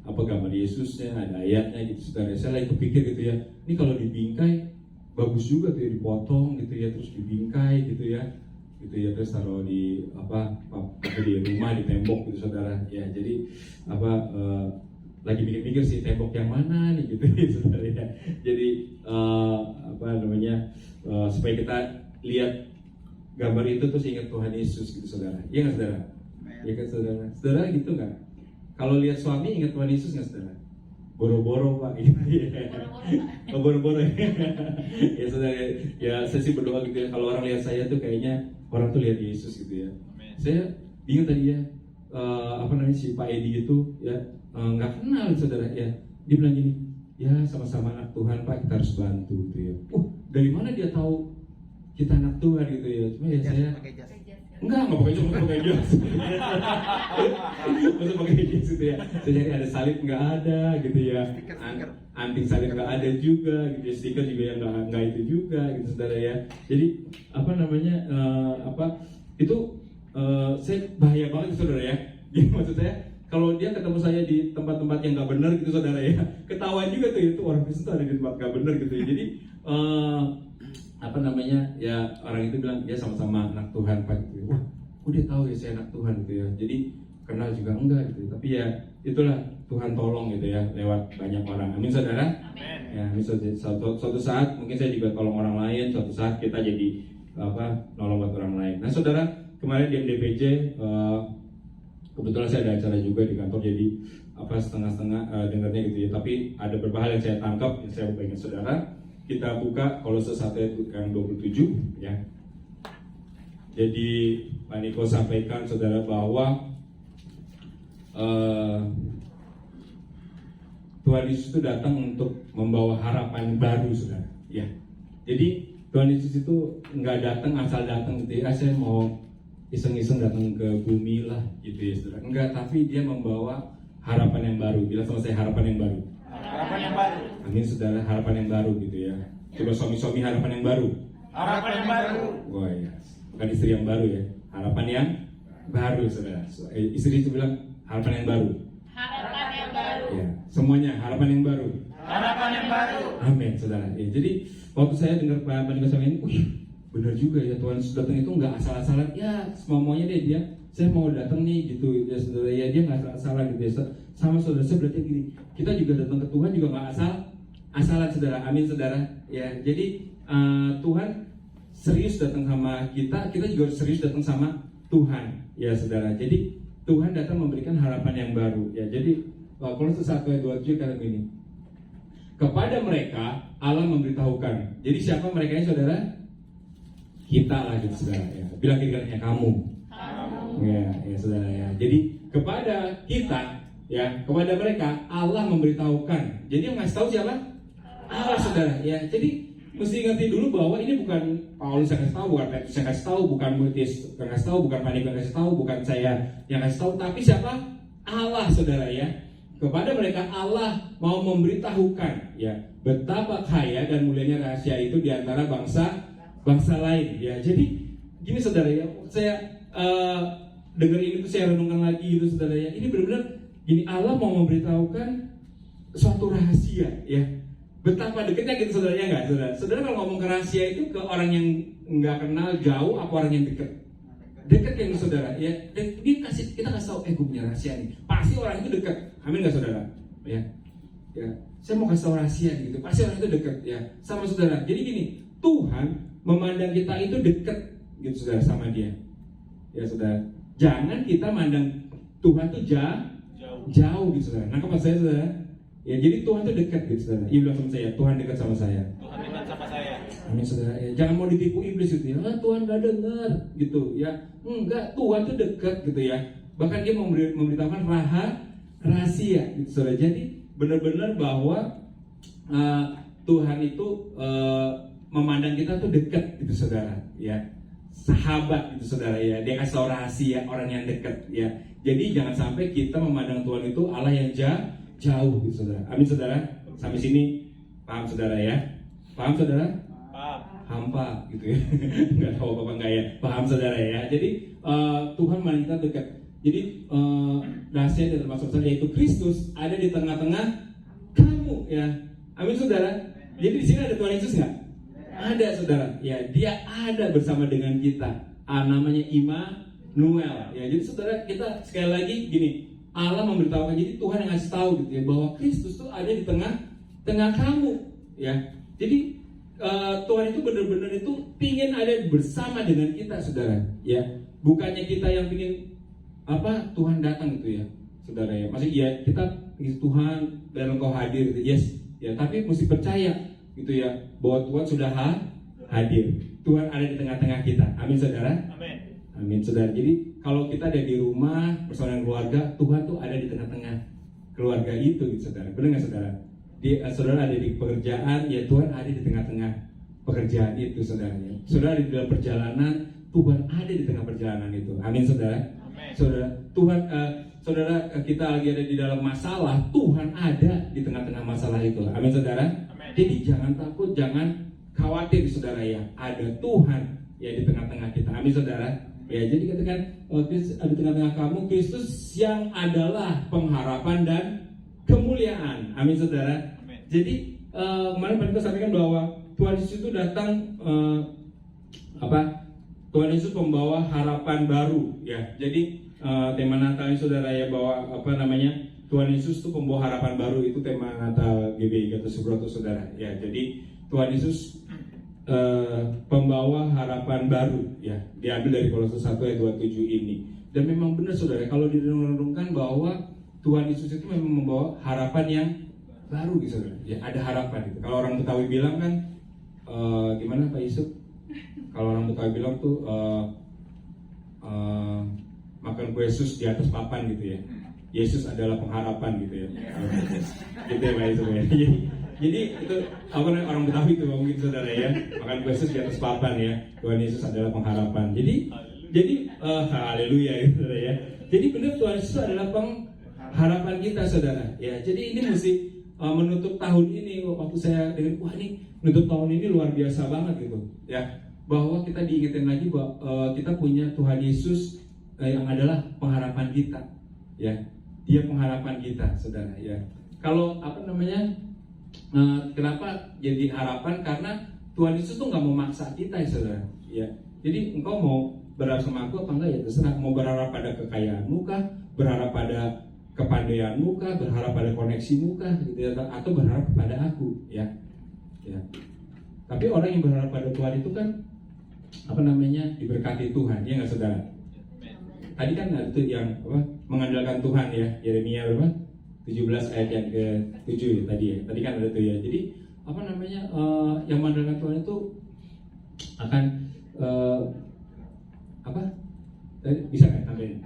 gambar Yesusnya, ada ayatnya gitu saudara. Saya lagi kepikir gitu ya. Ini kalau dibingkai bagus juga tuh ya, dipotong gitu ya, terus dibingkai gitu ya terus taruh di di rumah, di tembok gitu saudara ya. Jadi lagi mikir-mikir sih tembok yang mana nih gitu ya saudara ya. Jadi supaya kita lihat gambar itu terus ingat Tuhan Yesus gitu saudara. Iya nggak saudara? Iya kan saudara? Saudara gitu nggak? Kalau lihat suami ingat Tuhan Yesus nggak saudara? Boro-boro Pak gitu ya. Boro-boro ya saudara ya. Saya sih berdoa gitu ya, kalau orang lihat saya tuh kayaknya orang tuh lihat Yesus gitu ya. Amen. Saya bingung tadi ya si Pak Edi itu ya nggak kenal saudara ya. Dia bilang gini, ya sama-sama anak Tuhan Pak, kita harus bantu gitu ya. Dari mana dia tahu kita anak Tuhan gitu ya? Cuma ya saya Enggak pakai jas, pakai jas. Maksud pakai jas gitu ya. Saya cari ada salib nggak ada gitu ya. Anting salib nggak ada juga gitu ya. Stiker juga yang nggak itu juga gitu saudara ya. Jadi itu saya bahaya banget saudara ya. Jadi maksud saya kalau dia ketemu saya di tempat-tempat yang nggak benar gitu saudara ya, ketahuan juga tuh itu orang Kristen ada di tempat nggak benar gitu ya. Jadi ya orang itu bilang ya sama-sama anak Tuhan Pak gitu. Wah, dia tahu ya saya anak Tuhan gitu ya. Jadi kenal juga enggak gitu. Tapi ya itulah Tuhan tolong gitu ya lewat banyak orang. Amin saudara. Ya, suatu saat mungkin saya juga tolong orang lain, suatu saat kita jadi nolong buat orang lain. Nah saudara, kemarin di MDPJ kebetulan saya ada acara juga di kantor, jadi setengah-setengah dengarnya gitu ya. Tapi ada beberapa hal yang saya tangkap yang saya bagikan saudara. Kita buka Kolose 1 ayat yang 27 ya. Jadi Pak Niko sampaikan saudara bahwa Tuhan Yesus itu datang untuk membawa harapan baru, saudara. Ya, jadi Tuhan Yesus itu nggak datang asal datang gitu ya. Saya mau iseng-iseng datang ke bumi lah, gitu ya, saudara. Enggak, tapi dia membawa harapan yang baru. Bilang sama saya, harapan yang baru. Harapan yang baru. Amin, saudara, harapan yang baru gitu ya. Coba suami-suami harapan yang baru. Harapan yang baru. Wah ya, bukan istri yang baru ya. Harapan yang baru, saudara. Istri itu bilang harapan yang baru. Harapan yang baru. Ya, semuanya harapan yang baru. Harapan yang baru. Amin, saudara. Ya, jadi waktu saya dengar Pak Niko sama ini, benar juga ya, Tuhan Yesus datang itu nggak asal-asalan. Ya, semua maunya dia. Saya mau datang nih gitu ya, saudara. Ya, dia nggak asal-asalan gitu ya. Sama saudara, saya berarti gini, kita juga datang ke Tuhan juga nggak asal-asalan, saudara. Amin, saudara. Ya, jadi Tuhan serius datang sama kita juga serius datang sama Tuhan, ya saudara. Jadi Tuhan datang memberikan harapan yang baru. Ya, jadi Kolose 1 ayat 27 kata begini. Kepada mereka Allah memberitahukan. Jadi siapa mereka ini, saudara? Kita lah gitu, saudara. Ya. Bilang kira-kiranya kamu. Ya, saudara ya. Jadi kepada kita, ya, kepada mereka Allah memberitahukan. Jadi yang ngasih tahu siapa? Allah, saudara. Ya, jadi mesti ngerti dulu bahwa ini bukan Paulus yang kasih tahu, bukan Petrus yang kasih tahu, bukan Mutius yang kasih tahu, bukan Pak Niko yang kasih tahu, bukan saya yang kasih tahu, tapi siapa? Allah, saudara ya. Kepada mereka Allah mau memberitahukan ya betapa kaya dan mulianya rahasia itu di antara bangsa lain ya. Jadi gini saudara ya, saya dengar ini tuh saya renungkan lagi gitu saudara ya. Ini benar-benar gini, Allah mau memberitahukan suatu rahasia ya. Betapa dekatnya gitu saudara ya, enggak saudara? Saudara kalau ngomong ke rahasia itu ke orang yang nggak kenal jauh apa orang yang dekat? Dekat yang saudara ya. Dan kita kasih tahu, gue punya rahasia nih. Pasti orang itu dekat. Amin nggak saudara? Ya. Saya mau kasih tahu rahasia gitu. Pasti orang itu dekat ya sama saudara. Jadi gini, Tuhan memandang kita itu dekat gitu saudara sama Dia. Ya saudara. Jangan kita mandang Tuhan tuh jauh gitu saudara. Nangkep apa saya saudara? Ya, jadi Tuhan itu dekat gitu saudara. Ia bilang sama saya, Tuhan dekat sama saya. Tuhan dekat sama saya. Amin saudara. Ya, jangan mau ditipu iblis gitu ya. Tuhan gak dengar gitu ya. Enggak, Tuhan itu dekat gitu ya. Bahkan dia memberitahukan rahasia gitu saudara. Jadi benar-benar bahwa Tuhan itu memandang kita tuh dekat gitu saudara. Ya, sahabat gitu saudara ya. Dia kasih tahu rahasia orang yang dekat ya. Jadi jangan sampai kita memandang Tuhan itu Allah yang jauh gitu saudara. Amin saudara. Sampai sini paham saudara ya? Paham saudara? Paham. Hampa gitu ya. Enggak tahu apa enggak ya. Paham saudara ya. Jadi Tuhan memandang kita dekat. Jadi rahasia yang termasuk saja yaitu Kristus ada di tengah-tengah kamu ya. Amin saudara. Jadi di sini ada Tuhan Yesus enggak? Ada saudara. Ya, Dia ada bersama dengan kita. Namanya Immanuel. Ya, jadi saudara kita sekali lagi gini. Allah memberitahukan, jadi Tuhan yang ngasih tahu gitu ya bahwa Kristus tuh ada di tengah kamu ya. Jadi Tuhan itu benar-benar itu pingin ada bersama dengan kita saudara ya. Bukannya kita yang pingin Tuhan datang gitu ya saudara ya. Maksudnya ya kita Tuhan dan Engkau hadir gitu. Yes ya, tapi mesti percaya gitu ya bahwa Tuhan sudah hadir. Tuhan ada di tengah-tengah kita. Amin saudara. Amin. Amin saudara. Jadi kalau kita ada di rumah bersama dengan keluarga, Tuhan tuh ada di tengah-tengah keluarga itu gitu saudara. Benar nggak saudara? Saudara ada di pekerjaan, ya Tuhan ada di tengah-tengah pekerjaan itu saudara. Saudara ada di dalam perjalanan, Tuhan ada di tengah perjalanan itu. Amin saudara. Amin. Saudara, Tuhan saudara kita lagi ada di dalam masalah, Tuhan ada di tengah-tengah masalah itu. Amin saudara. Amin. Jadi jangan takut, jangan khawatir saudara ya. Ada Tuhan ya di tengah-tengah kita. Amin saudara. Ya, jadi katakan Kristus ada di tengah-tengah kamu, Kristus yang adalah pengharapan dan kemuliaan. Amin saudara. Amin. Jadi kemarin Pak Niko sampaikan bahwa Tuhan Yesus itu datang Tuhan Yesus membawa harapan baru ya. Jadi tema Natal ini saudara ya, bawa Tuhan Yesus itu pembawa harapan baru, itu tema Natal GBI Gatot Subroto saudara ya. Jadi Tuhan Yesus pembawa harapan baru ya, diambil dari Kolose 1 ayat 27 ini. Dan memang benar saudara, kalau direnung-renungkan bahwa Tuhan Yesus itu memang membawa harapan yang baru gitu saudara ya, ada harapan gitu. Kalau orang Betawi bilang kan gimana Pak Yusuf? Kalau orang Betawi bilang tuh makan kue Yesus di atas papan gitu ya. Yesus adalah pengharapan gitu ya. Gitu ya Pak Yusuf ya. Jadi itu apa namanya, orang Betawi itu mungkin saudara ya, makan kue Yesus di atas papan ya. Tuhan Yesus adalah pengharapan. Jadi haleluya gitu saudara ya. Jadi benar Tuhan Yesus adalah pengharapan kita saudara ya. Jadi ini mesti menutup tahun ini, waktu saya dengar, wah ini menutup tahun ini luar biasa banget gitu ya, bahwa kita diingetin lagi bahwa kita punya Tuhan Yesus yang adalah pengharapan kita ya. Dia pengharapan kita saudara ya. Kalau kenapa jadi harapan? Karena Tuhan Yesus tuh nggak memaksa kita ya saudara ya. Jadi engkau mau berharap sama aku apa enggak ya terserah. Mau berharap pada kekayaanmu kah, berharap pada kepandaianmu kah, berharap pada koneksimu kah gitu ya, atau berharap pada aku ya. Tapi orang yang berharap pada Tuhan itu kan diberkati Tuhan ya nggak saudara. Tadi kan itu yang mengandalkan Tuhan ya, Yeremia 17 ayat yang ke-7 ya, tadi ya. Tadi kan ada tuh ya. Jadi yang mengandalkan Tuhan itu akan bisa kan tambahin?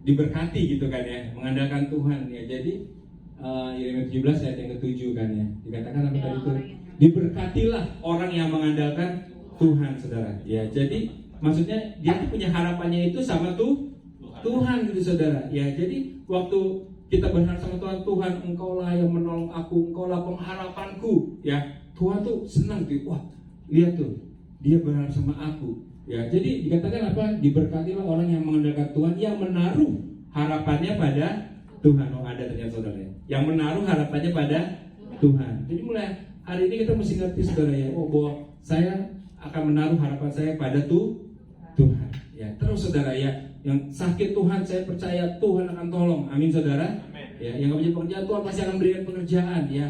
Diberkati gitu kan ya, mengandalkan Tuhan ya. Jadi Yeremia 17 ayat yang ke-7 kan ya, dikatakan apa tadi itu? Diberkatilah orang yang mengandalkan Tuhan saudara ya. Jadi maksudnya dia tuh punya harapannya itu sama Tuhan gitu saudara ya. Jadi waktu kita berharap sama Tuhan, engkaulah yang menolong aku, engkaulah pengharapanku ya. Tuhan tuh senang tuh, wah lihat tuh dia berharap sama aku ya. Jadi dikatakan apa? Diberkatilah orang yang mengandalkan Tuhan, yang menaruh harapannya pada Tuhan. Oh ada ternyata saudara ya, yang menaruh harapannya pada Tuhan. Jadi mulai hari ini kita mesti ngerti saudara ya, bahwa saya akan menaruh harapan saya pada Tuhan ya. Terus saudara ya, yang sakit Tuhan saya percaya Tuhan akan tolong, amin saudara. Amin. Ya, yang nggak punya pekerjaan Tuhan pasti akan berikan pekerjaan ya.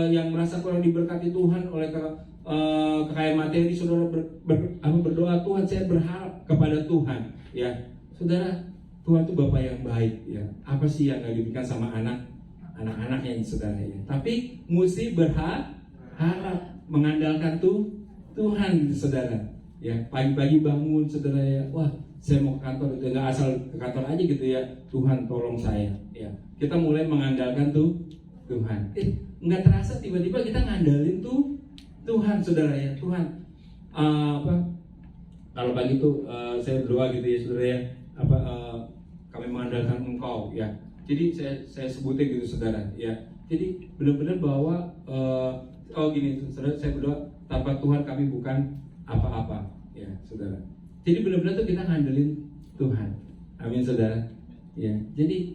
Yang merasa kurang diberkati Tuhan oleh kekayaan materi, saudara berdoa, Tuhan saya berharap kepada Tuhan ya. Saudara, Tuhan itu Bapa yang baik ya. Apa sih yang nggak diberikan sama anak-anaknya saudara ya. Tapi mesti berharap, mengandalkan Tuhan gitu, saudara ya. Pagi-pagi bangun saudara ya, wah saya mau ke kantor, itu nggak asal ke kantor aja gitu ya. Tuhan tolong saya ya. Kita mulai mengandalkan Tuhan. Nggak terasa tiba-tiba kita ngandalin Tuhan saudara ya. Tuhan kalau pagi itu saya berdoa gitu ya saudara ya, kami mengandalkan Engkau ya. Jadi saya sebutnya gitu saudara ya. Jadi benar-benar bahwa gini saudara, saya berdoa, tanpa Tuhan kami bukan apa-apa ya saudara. Jadi benar-benar tuh kita ngandelin Tuhan, amin saudara ya. Jadi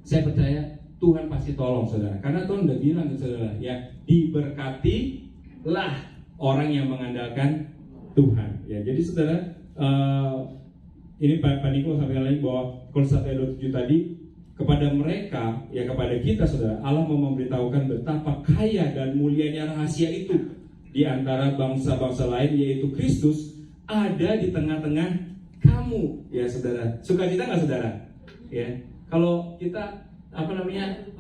saya percaya Tuhan pasti tolong saudara, karena Tuhan udah bilang ke saudara ya, diberkatilah orang yang mengandalkan Tuhan ya. Jadi saudara, ini Pak Niko sampaikan lagi bahwa Kolose 1 ayat 27 tadi, kepada mereka ya, kepada kita saudara, Allah mau memberitahukan betapa kaya dan mulianya rahasia itu di antara bangsa-bangsa lain, yaitu Kristus ada di tengah-tengah kamu ya saudara. Sukacita nggak saudara ya, kalau kita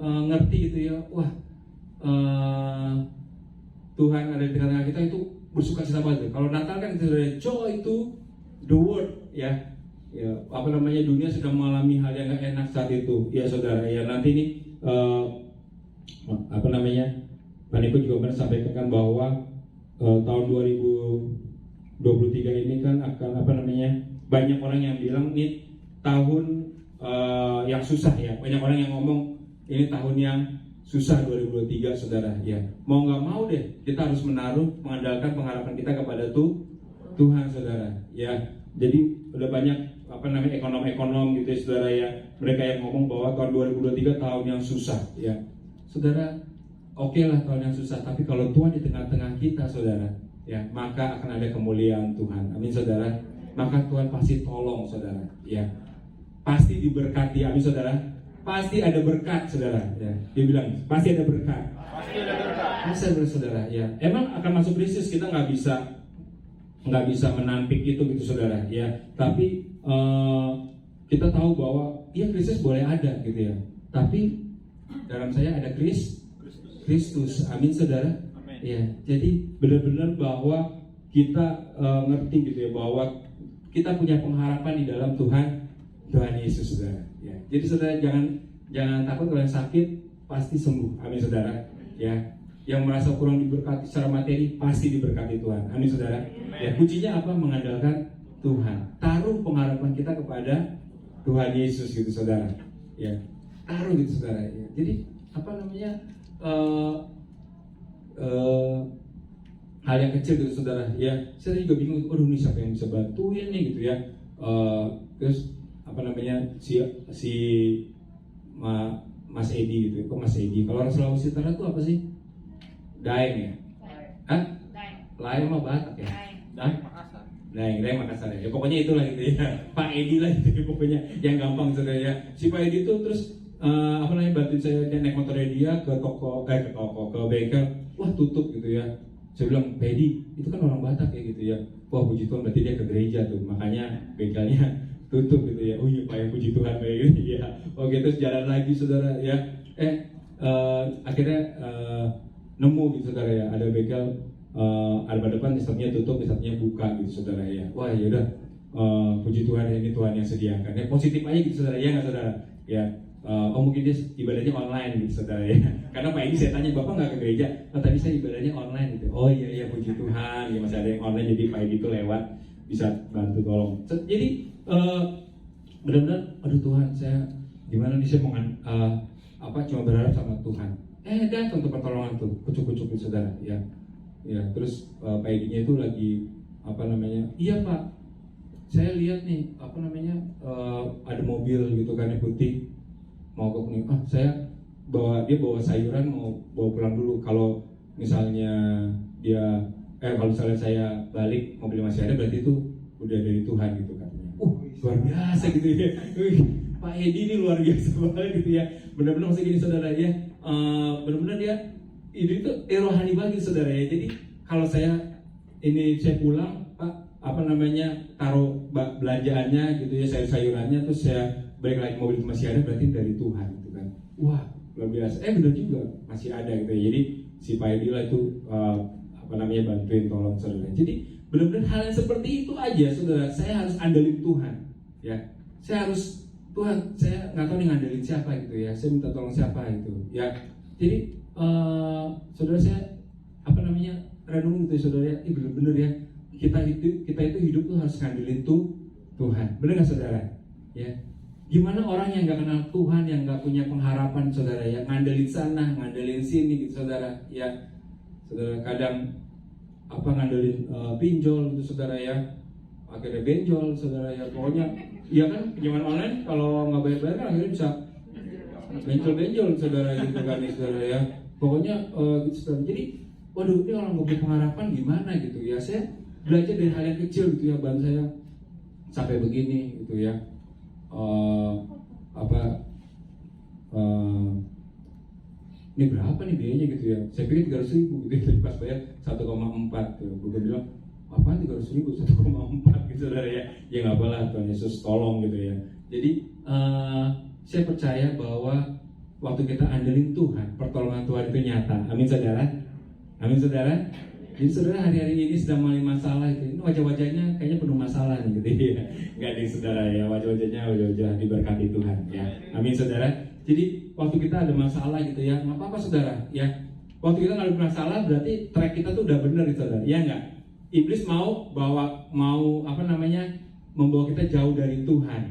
ngerti gitu ya, wah Tuhan ada di tengah-tengah kita, itu bersukacita banget. Kalau Natal kan saudara, joy to the world ya. Ya, dunia sedang mengalami hal yang gak enak saat itu ya saudara ya. Nanti ini Pak Niko juga pernah sampaikan bahwa tahun 2023 ini kan akan banyak orang yang bilang ini tahun yang susah ya. Banyak orang yang ngomong ini tahun yang susah 2023 saudara ya. Mau nggak mau deh kita harus mengandalkan pengharapan kita kepada Tuhan saudara ya. Jadi udah banyak ekonom gitu ya saudara ya, mereka yang ngomong bahwa tahun 2023 tahun yang susah ya saudara. Oke lah tahun yang susah, tapi kalau Tuhan di tengah-tengah kita saudara ya maka akan ada kemuliaan Tuhan. Amin saudara. Maka Tuhan pasti tolong saudara, ya pasti diberkati. Amin saudara. Pasti ada berkat saudara, ya dia bilang pasti ada berkat. Pasti ada berkat. Pasti ada berkat saudara, ya emang akan masuk krisis, kita nggak bisa menampik itu gitu saudara, ya tapi kita tahu bahwa ya krisis boleh ada gitu ya, tapi dalam saya ada Kristus. Amin saudara. Amin. Ya, jadi benar-benar bahwa kita ngerti gitu ya bahwa kita punya pengharapan di dalam Tuhan Yesus saudara. Ya, jadi saudara jangan takut kalau yang sakit pasti sembuh. Amin saudara. Ya, yang merasa kurang diberkati secara materi pasti diberkati Tuhan. Amin saudara. Ya, kuncinya apa? Mengandalkan Tuhan. Taruh pengharapan kita kepada Tuhan Yesus gitu saudara. Ya, taruh gitu saudara. Ya. Jadi apa namanya hal yang kecil gitu saudara. Ya, saya juga bingung. Aduh, ini siapa yang bisa bantuin nih gitu ya. Terus apa namanya Mas Edi gitu. Kok Mas Edi? Kalau orang Sulawesi Utara itu apa sih? Daeng ya? Hah? Lain mah Batak ya? Daeng Makassar ya. Pokoknya itulah gitu ya. Pak Edi lah gitu ya, pokoknya yang gampang saudara ya. Si Pak Edi itu terus bantuin saya naik motornya dia ke toko ke bengkel. Wah tutup gitu ya. Saya bilang, Pak Edi itu kan orang Batak ya gitu ya. Wah puji Tuhan berarti dia ke gereja tuh. Makanya bengkelnya tutup gitu ya. Oh iya Pak ya, puji Tuhan Pak gitu ya. Oke, terus jalan lagi saudara ya. Akhirnya nemu gitu saudara ya, ada bengkel ada depan misalnya tutup, misalnya buka gitu saudara ya. Wah ya udah, puji Tuhan ya, ini Tuhan yang sediakan. Ya positif aja gitu saudara ya nggak saudara ya. Mungkin dia ibadahnya online gitu saudara ya. Karena Pak ini saya tanya, Bapak nggak ke gereja? Tadi saya ibadahnya online gitu. Oh iya puji Tuhan ya, masih ada yang online, jadi Pak itu lewat bisa bantu tolong. Jadi benar-benar aduh Tuhan, saya gimana nih, saya mau cuma berharap sama Tuhan. Datang tuh pertolongan tuh, kucuk-kucuk gitu saudara ya. Ya, terus Pak Edinya itu lagi iya Pak, saya lihat nih ada mobil gitu kan yang putih mau ke Kuning. Saya bawa sayuran mau bawa pulang dulu. Kalau misalnya kalau misalnya saya balik mobil masih ada, berarti itu udah dari Tuhan gitu katanya. Luar biasa gitu ya. Pak Edi ini luar biasa banget gitu ya. Benar-benar maksudnya gini saudara ya. Benar-benar dia itu rohani banget saudara ya. Jadi kalau saya pulang Pak taruh belanjaannya gitu ya, sayurannya, terus saya balik lagi mobil itu masih ada, berarti dari Tuhan gitu kan. Wah luar biasa. Benar juga masih ada gitu ya. Jadi si Pak Edi lah itu bantuin tolong saudara. Jadi benar-benar hal yang seperti itu aja saudara. Saya harus andalin Tuhan ya. Saya harus Tuhan, saya nggak tahu nih ngandelin siapa gitu ya. Saya minta tolong siapa itu ya. Jadi saudara, saya renung gitu ya saudara ya. Bener-bener ya, kita itu hidup tuh harus ngandelin Tuhan. Bener nggak saudara? Ya. Gimana orang yang nggak kenal Tuhan, yang nggak punya pengharapan saudara ya, ngandelin sana, ngandelin sini gitu saudara ya. Saudara kadang ngandelin pinjol gitu saudara ya. Akhirnya benjol saudara ya. Pokoknya ya kan, pinjaman online kalau nggak bayar-bayar kan akhirnya bisa benjol saudara gitu kan saudara ya. Pokoknya gitu saudara. Jadi waduh, ini orang nggak punya pengharapan gimana gitu ya. Saya belajar dari hal yang kecil gitu ya. Ban saya sampai begini gitu ya. Ini berapa nih biayanya gitu ya. Saya pikir 300.000 gitu ya. Pas bayar 1,4 gitu. Gue bilang, apaan 300.000 1,4 gitu saudara ya. Ya nggak apa lah, Tuhan Yesus tolong gitu ya. Jadi saya percaya bahwa waktu kita andelin Tuhan, pertolongan Tuhan itu nyata. Amin saudara. Amin saudara. Jadi saudara hari-hari ini sedang mengalami masalah itu. Ini wajah-wajahnya kayaknya penuh masalah nih gitu ya. Enggak nih saudara ya, wajah-wajahnya wajah diberkati Tuhan ya. Amin saudara. Jadi waktu kita ada masalah gitu ya, nggak apa-apa saudara ya. Waktu kita nggak ada masalah berarti track kita tuh udah benar gitu saudara. Iya nggak? Iblis mau membawa kita jauh dari Tuhan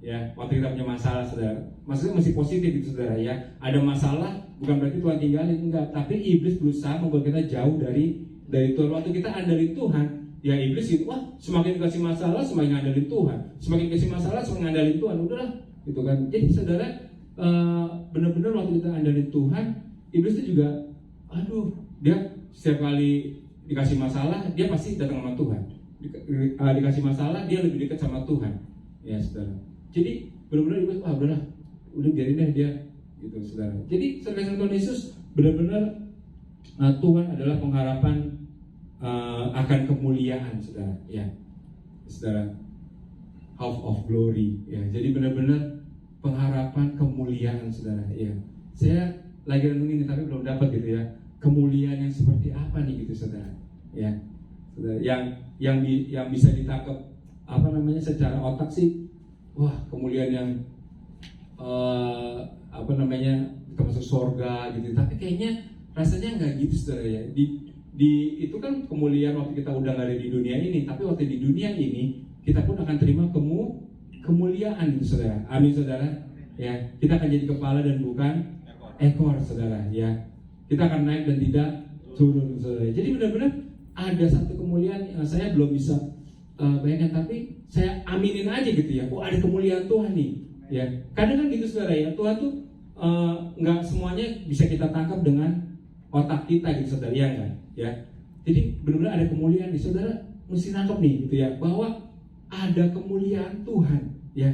ya. Waktu kita punya masalah saudara, maksudnya masih positif gitu saudara ya. Ada masalah bukan berarti Tuhan tinggalin, enggak, tapi iblis berusaha membawa kita jauh dari Tuhan. Waktu kita andalin Tuhan ya, iblis gitu, wah semakin dikasih masalah semakin andalin Tuhan, semakin dikasih masalah semakin andalin Tuhan, udahlah gitu kan. Jadi saudara, benar-benar waktu kita andalin Tuhan, iblis itu juga dia setiap kali dikasih masalah, dia pasti datang sama Tuhan. Dikasih masalah, dia lebih dekat sama Tuhan. Ya, saudara. Jadi benar-benar ibu, udah biarin deh dia, gitu, saudara. Jadi saudara Tuhan Yesus benar-benar Tuhan adalah pengharapan akan kemuliaan, saudara. Ya, saudara. Hope of glory. Ya, jadi benar-benar pengharapan kemuliaan, saudara. Ya, saya lagi renungin tapi belum dapat gitu ya. Kemuliaan yang seperti apa nih gitu, saudara. Ya, saudara. Yang bisa ditangkap secara otak sih, wah, kemuliaan yang kita masuk surga gitu. Tapi kayaknya rasanya nggak gitu, saudara ya. Itu kan kemuliaan waktu kita udah nggak ada di dunia ini, tapi waktu di dunia ini kita pun akan terima kemuliaan gitu, saudara. Amin, saudara. Ya, kita akan jadi kepala dan bukan ekor, saudara. Ya, kita akan naik dan tidak turun, saudara. Jadi benar-benar ada satu kemuliaan yang saya belum bisa bayangkan, tapi saya aminin aja gitu ya. Oh, ada kemuliaan Tuhan nih. Ya, kadang kan gitu, saudara ya. Tuhan tuh nggak semuanya bisa kita tangkap dengan otak kita gitu, saudara. Ya kan? Ya. Jadi benar-benar ada kemuliaan nih, saudara. Mesti nangkep nih gitu ya, bahwa ada kemuliaan Tuhan. Ya,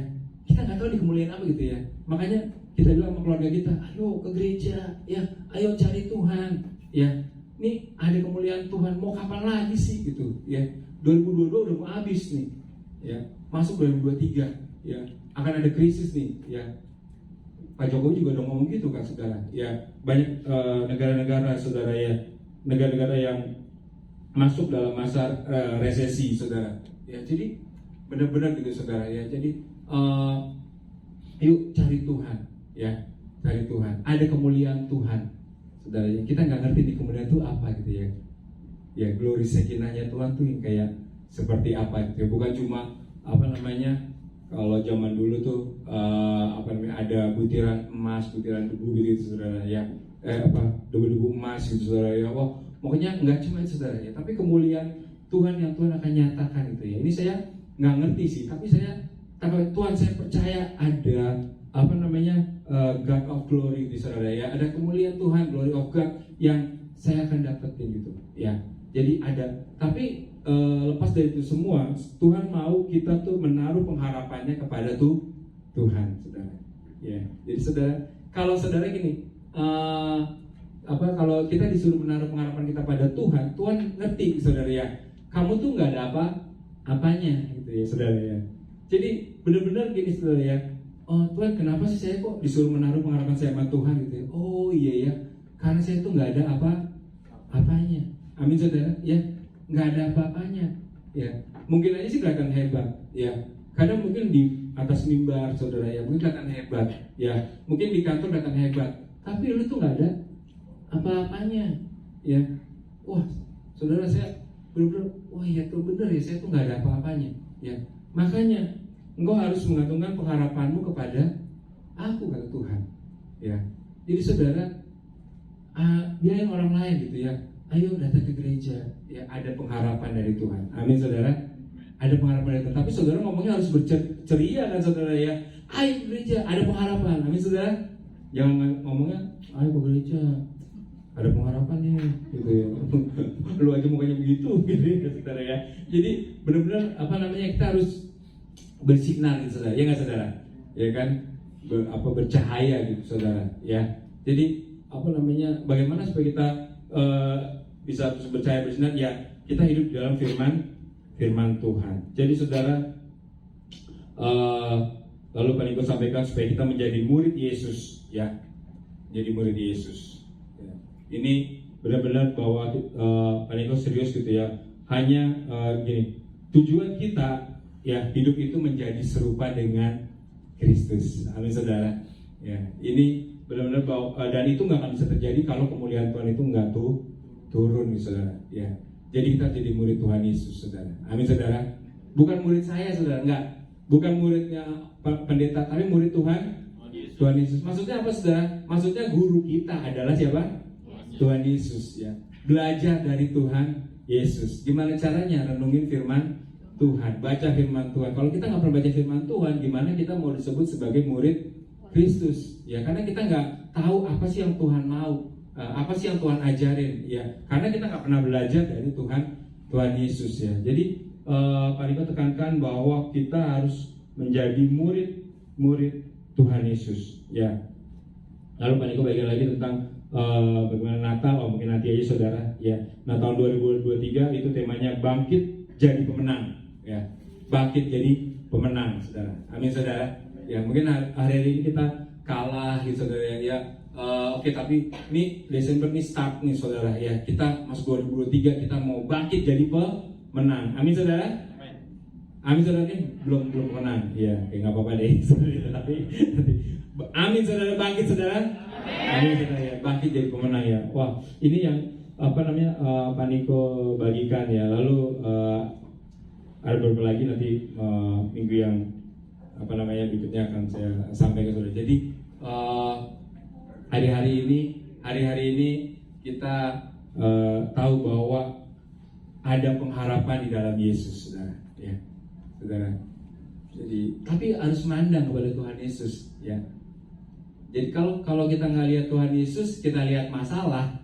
kita nggak tahu nih kemuliaan apa gitu ya. Makanya kita bilang sama keluarga kita, ayo ke gereja, ya, ayo cari Tuhan. Ya, nih ada kemuliaan Tuhan. Mau kapan lagi sih gitu? Ya, 2022 udah mau habis nih. Ya, masuk 2023. Ya, akan ada krisis nih. Ya, Pak Jokowi juga udah ngomong gitu kan, saudara. Ya, banyak negara-negara, saudara ya, negara-negara yang masuk dalam masa resesi, saudara. Ya, jadi benar-benar gitu, saudara ya. Jadi yuk cari Tuhan, ya, cari Tuhan. Ada kemuliaan Tuhan, saudara ya. Kita nggak ngerti di kemuliaan itu apa gitu ya. Ya, glory sekinahnya Tuhan tuh yang kayak seperti apa gitu. Bukan cuma kalau zaman dulu tuh ada butiran emas, butiran debu gitu, saudara ya. Debu-debu emas gitu, saudara ya. Oh, pokoknya nggak cuma itu, saudara ya. Tapi kemuliaan Tuhan yang Tuhan akan nyatakan gitu ya. Ini saya nggak ngerti sih, tapi saya Tuhan, saya percaya ada God of glory di, saudara ya. Ada kemuliaan Tuhan, glory of God yang saya akan dapetin gitu ya. Jadi ada, tapi lepas dari itu semua, Tuhan mau kita tuh menaruh pengharapannya kepada Tuhan, saudara. Ya, jadi saudara, kalau saudara gini, kalau kita disuruh menaruh pengharapan kita pada Tuhan, Tuhan ngerti, saudara ya. Kamu tuh nggak ada apanya, gitu ya, saudara ya. Jadi benar-benar gini, saudara ya. Oh Tuhan, kenapa sih saya kok disuruh menaruh pengharapan saya sama Tuhan gitu ya? Oh iya ya, karena saya tuh nggak ada apanya. Amin, saudara ya. Nggak ada apa-apanya ya. Mungkin aja sih kelihatan hebat ya. Kadang mungkin di atas mimbar, saudara ya, mungkin kelihatan hebat ya. Mungkin di kantor kelihatan hebat, tapi lu tuh nggak ada apa-apanya ya. Wah, saudara, saya benar-benar, wah ya tuh benar ya, saya tuh nggak ada apa-apanya ya. Makanya engkau harus mengantungkan pengharapanmu kepada aku, kata Tuhan ya. Jadi saudara, biarin orang lain gitu ya. Ayo datang ke gereja, ya, ada pengharapan dari Tuhan. Amin, saudara. Ada pengharapan dari Tuhan. Tapi saudara ngomongnya harus berceria kan, saudara ya. Ayo ke gereja, ada pengharapan. Amin, saudara. Jangan ngomongnya, ayo ke gereja, ada pengharapan nih, gitu ya. Lu aja mukanya begitu, gitu ya, saudara ya. Jadi benar-benar kita harus bersinar, gitu, saudara. Ya nggak, saudara? Ya kan, bercahaya gitu, saudara. Ya. Jadi bagaimana supaya kita bisa bercahaya, bersinar, ya kita hidup dalam firman Tuhan. Jadi saudara, lalu Pak Niko sampaikan supaya kita menjadi murid Yesus, ya, jadi murid Yesus ya. Ini benar-benar bahwa Pak Niko serius gitu ya. Hanya gini, tujuan kita ya hidup itu menjadi serupa dengan Kristus. Amin, saudara ya. Ini benar-benar bahwa dan itu nggak akan bisa terjadi kalau kemuliaan Tuhan itu nggak turun, saudara ya. Jadi kita jadi murid Tuhan Yesus, saudara. Amin, saudara. Bukan murid saya, saudara, enggak. Bukan muridnya pendeta, tapi murid Tuhan Yesus. Maksudnya apa, saudara? Maksudnya guru kita adalah siapa? Tuhan Yesus ya. Belajar dari Tuhan Yesus. Gimana caranya? Renungin firman Tuhan, baca firman Tuhan. Kalau kita nggak pernah baca firman Tuhan, gimana kita mau disebut sebagai murid Kristus ya? Karena kita nggak tahu apa sih yang Tuhan mau apa sih yang Tuhan ajarin ya, karena kita nggak pernah belajar dari Tuhan Yesus ya. Jadi Pak Niko tekankan bahwa kita harus menjadi murid Tuhan Yesus ya. Lalu Pak Niko bagian lagi tentang bagaimana Natal, mungkin nanti aja saudara ya. Nah, tahun 2023 itu temanya bangkit jadi pemenang ya. Bangkit jadi pemenang saudara. Amin saudara. Ya, mungkin hari ini kita kalah gitu saudara ya. Oke, tapi ini Desember nih start nih saudara ya. Kita masuk 2023, kita mau bangkit jadi pemenang. Amin saudara. Amin saudara, nih belum menang ya, nggak apa-apa deh tapi amin saudara, bangkit saudara. Amin saudara ya, bangkit jadi pemenang ya. Wah, ini yang Pak Niko bagikan ya. Lalu ada beberapa lagi nanti minggu yang berikutnya akan saya sampaikan saudara. Jadi hari-hari ini kita tahu bahwa ada pengharapan di dalam Yesus saudara ya. Saudara. Jadi, tapi harus mandang kepada Tuhan Yesus, ya. Jadi kalau kita nggak lihat Tuhan Yesus, kita lihat masalah,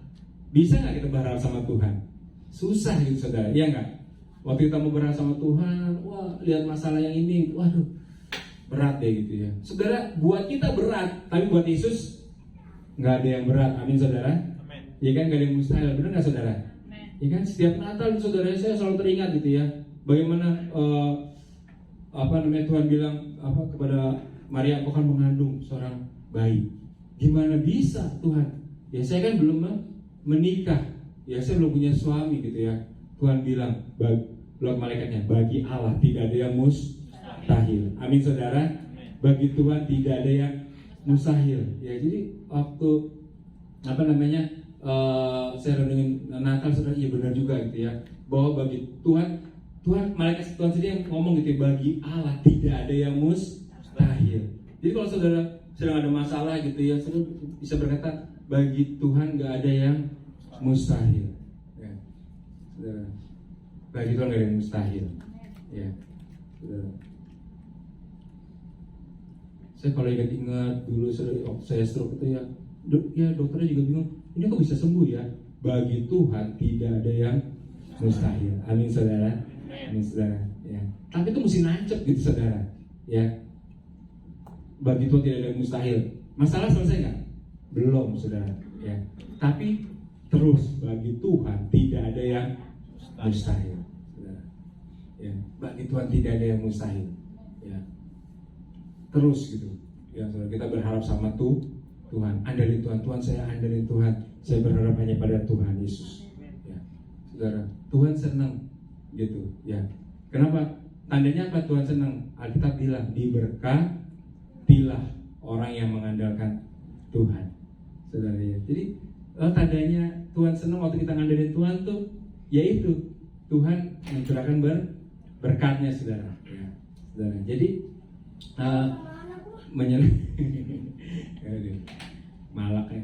bisa nggak kita berharap sama Tuhan? Susah gitu, saudara. Iya nggak? Waktu kita mau berharap sama Tuhan, wah lihat masalah yang ini, waduh berat deh gitu ya. Saudara, buat kita berat, tapi buat Yesus nggak ada yang berat. Amin, saudara. Iya kan, nggak ada yang mustahil. Benar nggak, saudara? Iya kan, setiap Natal, saudara, saya selalu teringat gitu ya. Bagaimana Tuhan bilang kepada Maria, aku akan mengandung seorang bayi. Gimana bisa Tuhan? Ya saya kan belum menikah, ya saya belum punya suami gitu ya. Tuhan bilang, lewat malaikatnya, bagi Allah tidak ada yang mustahil. Amin saudara. Bagi Tuhan tidak ada yang mustahil. Ya jadi waktu saya renungin Natal saudara, iya benar juga gitu ya. Bahwa bagi Tuhan malaikat Tuhan sendiri yang ngomong gitu, bagi Allah tidak ada yang mustahil. Jadi kalau saudara sedang ada masalah gitu ya, saudara bisa berkata, bagi Tuhan gak ada yang mustahil ya. Saudara, bagi Tuhan gak ada yang mustahil ya. Saudara, saya kalau ingat dulu saudara, saya stroke itu ya, dokternya juga bingung, ini kok bisa sembuh ya. Bagi Tuhan tidak ada yang mustahil. Amin saudara. Amin saudara ya. Tapi itu mesti nancep gitu saudara ya. Bagi Tuhan tidak ada yang mustahil. Masalah selesai nggak? Belum saudara ya. Tapi terus bagi Tuhan tidak ada yang mustahil saudara ya. Bagi Tuhan tidak ada yang mustahil ya. Terus gitu ya saudara, kita berharap sama Tuhan. Andalin Tuhan, saya andalin Tuhan. Saya berharap hanya pada Tuhan Yesus ya. Saudara, Tuhan senang gitu ya. Kenapa? Tandanya apa Tuhan senang? Alkitab bilang, diberkatilah orang yang mengandalkan Tuhan. Saudara ya. Jadi tandanya Tuhan senang waktu kita ngandalin Tuhan tuh, yaitu Tuhan mencurahkan berkatnya saudara ya. Saudara. Jadi malaknya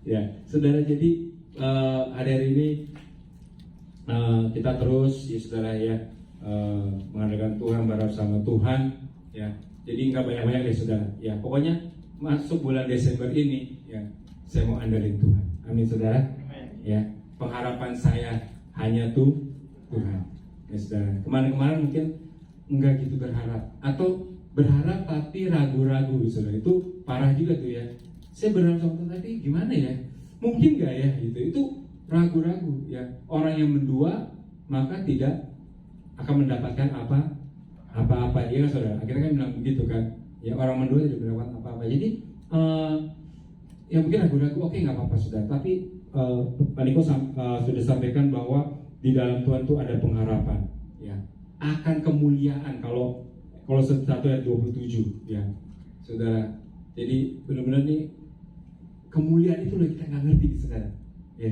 ya saudara. Jadi hari ini kita terus ya saudara ya, mengandalkan Tuhan, berharap sama Tuhan ya. Jadi nggak banyak-banyak deh saudara ya. Pokoknya masuk bulan Desember ini ya, saya mau andalin Tuhan. Amin saudara. Ya, pengharapan saya hanya Tuhan ya saudara. Kemarin mungkin enggak gitu berharap, atau berharap tapi ragu-ragu saudara. Itu parah juga tuh ya. Saya berharap sama Tuhan tapi gimana ya, mungkin nggak ya gitu. Itu ragu-ragu ya. Orang yang mendua maka tidak akan mendapatkan apa-apa ya kan saudara. Akhirnya kan bilang begitu kan ya, orang mendua tidak mendapatkan apa-apa. Jadi ya mungkin ragu-ragu, oke nggak apa-apa saudara. Tapi Pak Niko sudah sampaikan bahwa di dalam Tuhan itu ada pengharapan ya, akan kemuliaan. Kalau 1 ayat 27 ya saudara. Jadi benar-benar nih kemuliaan itu loh, kita nggak ngerti saudara ya.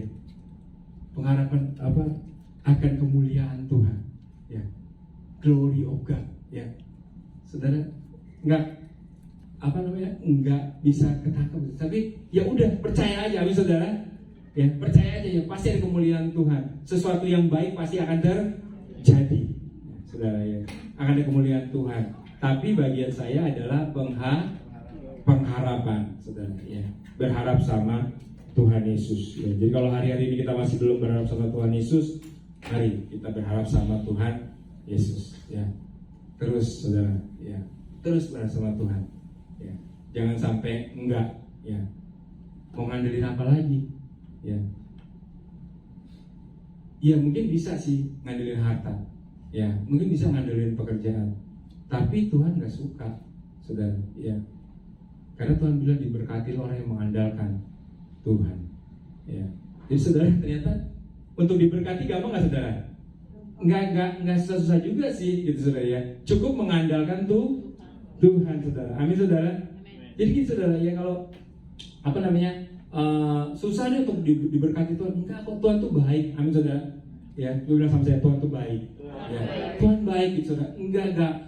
Pengharapan akan kemuliaan Tuhan ya, glory of God ya saudara. Nggak bisa ketangkep, tapi ya udah percaya aja amin saudara ya. Percaya aja ya, pasti ada kemuliaan Tuhan. Sesuatu yang baik pasti akan terjadi ya, saudara ya. Akan ada kemuliaan Tuhan. Tapi bagian saya adalah pengharapan, saudara. Ya, berharap sama Tuhan Yesus. Ya, jadi kalau hari-hari ini kita masih belum berharap sama Tuhan Yesus, mari kita berharap sama Tuhan Yesus. Ya, terus saudara. Ya, terus berharap sama Tuhan. Ya, jangan sampai enggak. Ya, mau ngandelin apa lagi? Ya, ya mungkin bisa sih ngandelin harta. Ya, mungkin bisa ngandelin pekerjaan. Tapi Tuhan nggak suka, saudara. Ya, karena Tuhan bilang diberkati orang yang mengandalkan Tuhan. Ya, jadi saudara ternyata untuk diberkati gampang nggak saudara? Nggak susah-susah juga sih, gitu saudara ya. Cukup mengandalkan Tuhan, saudara. Amin saudara. Jadi gitu saudara ya, kalau apa namanya susah deh untuk diberkati Tuhan. Enggak kok, Tuhan tuh baik. Amin saudara. Ya, lu bilang sama saya, Tuhan tuh baik. Ya, Tuhan baik gitu saudara.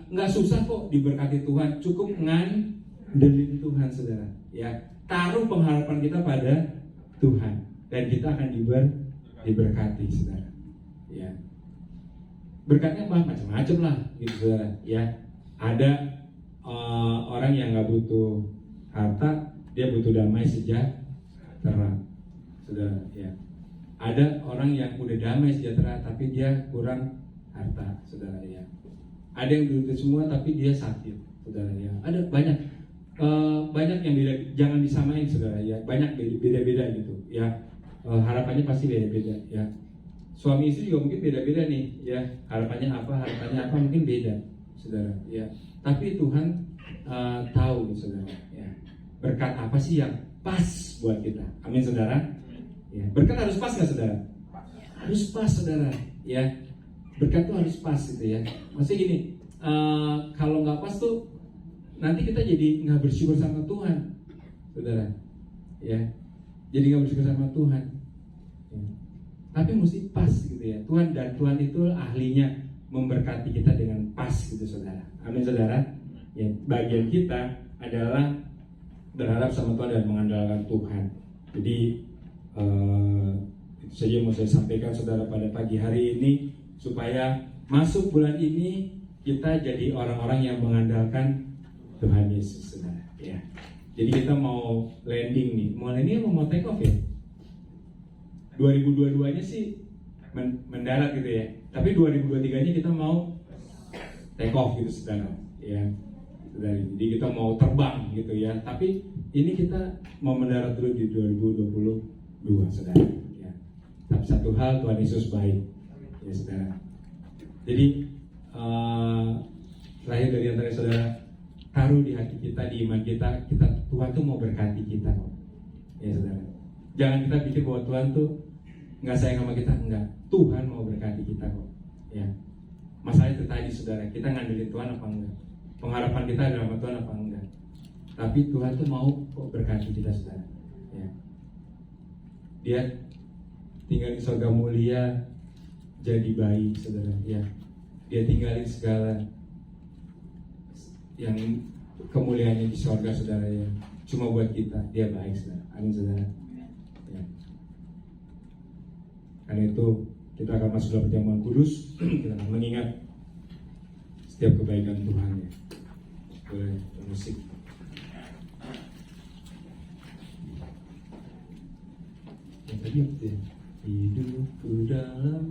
Enggak susah kok diberkati Tuhan. Cukup ngandelin Tuhan saudara. Ya, taruh pengharapan kita pada Tuhan dan kita akan diberkati saudara. Ya, berkatnya apa? Macam-macam lah gitu saudara. Ya, ada orang yang nggak butuh harta, dia butuh damai sejahtera, saudara. Ya, ada orang yang udah damai sejahtera tapi dia kurang harta, saudara. Ya, ada yang butuh semua tapi dia sakit, saudara. Ya, ada banyak yang beda, jangan disamain, saudara. Ya, banyak beda-beda gitu. Ya, harapannya pasti beda-beda. Ya, suami istri juga mungkin beda-beda nih. Ya, harapannya apa mungkin beda, saudara. Ya, tapi Tuhan tahu, saudara. Ya, berkat apa sih yang pas buat kita? Amin, saudara. Ya, berkat harus pas nggak, saudara? Harus pas, saudara. Ya, berkat tuh harus pas gitu ya. Maksudnya gini, kalau nggak pas tuh nanti kita jadi nggak bersyukur sama Tuhan, saudara. Ya, jadi nggak bersyukur sama Tuhan. Ya, tapi mesti pas gitu ya. Tuhan itu ahlinya memberkati kita dengan pas gitu, saudara. Amin, saudara. Ya, bagian kita adalah berharap sama Tuhan dan mengandalkan Tuhan. Jadi itu saja yang mau saya sampaikan, saudara, pada pagi hari ini, supaya masuk bulan ini kita jadi orang-orang yang mengandalkan Tuhan Yesus, saudara. Ya, jadi kita mau landing nih, mau take off ya. 2022-nya sih mendarat gitu ya, tapi 2023-nya kita mau take off gitu, saudara. Ya, saudara. Jadi kita mau terbang gitu ya, tapi ini kita mau mendarat dulu di 2022, saudara. Ya, tapi satu hal, Tuhan Yesus baik, ya saudara. Jadi terakhir dari antara saudara, taruh di hati kita, di iman kita, Tuhan tuh mau berkati kita, ya saudara. Jangan kita pikir bahwa Tuhan tuh nggak sayang sama kita, enggak. Tuhan mau berkati kita kok. Ya, masalah itu tadi, saudara, kita ngandelin Tuhan apa enggak? Pengharapan kita adalah sama Tuhan apa enggak? Tapi Tuhan tuh mau kok berkati kita, saudara. Ya, dia tinggal di surga mulia jadi bayi, saudara. Ya, dia tinggalin segala yang kemuliaannya di surga, saudara. Ya, cuma buat kita, dia baik, saudara. Amin, saudara. Ya. Karena itu kita akan masuk dalam perjamuan kudus. Kita akan mengingat setiap kebaikan Tuhan. Ya, boleh musik. Yang tadi apa ya? Hidupku dalam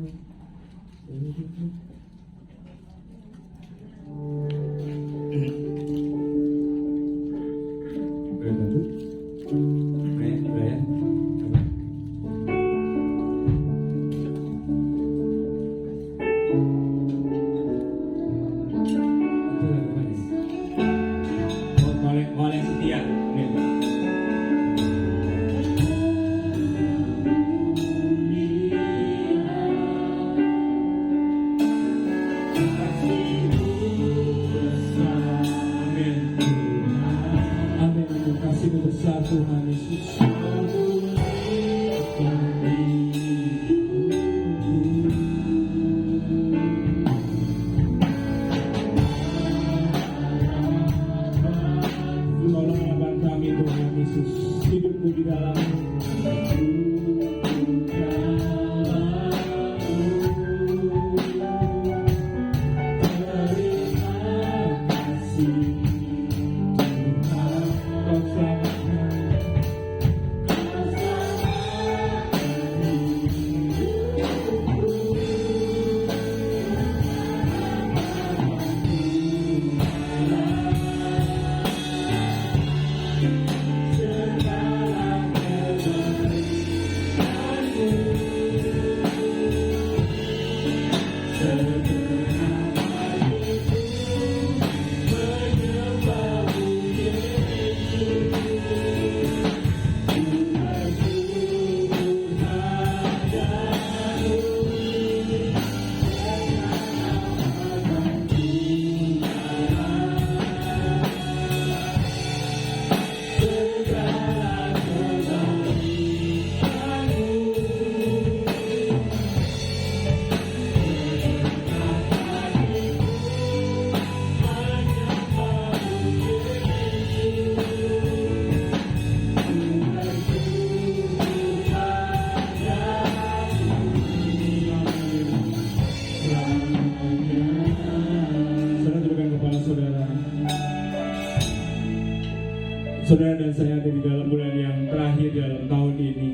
Saudara dan saya ada di dalam bulan yang terakhir dalam tahun ini.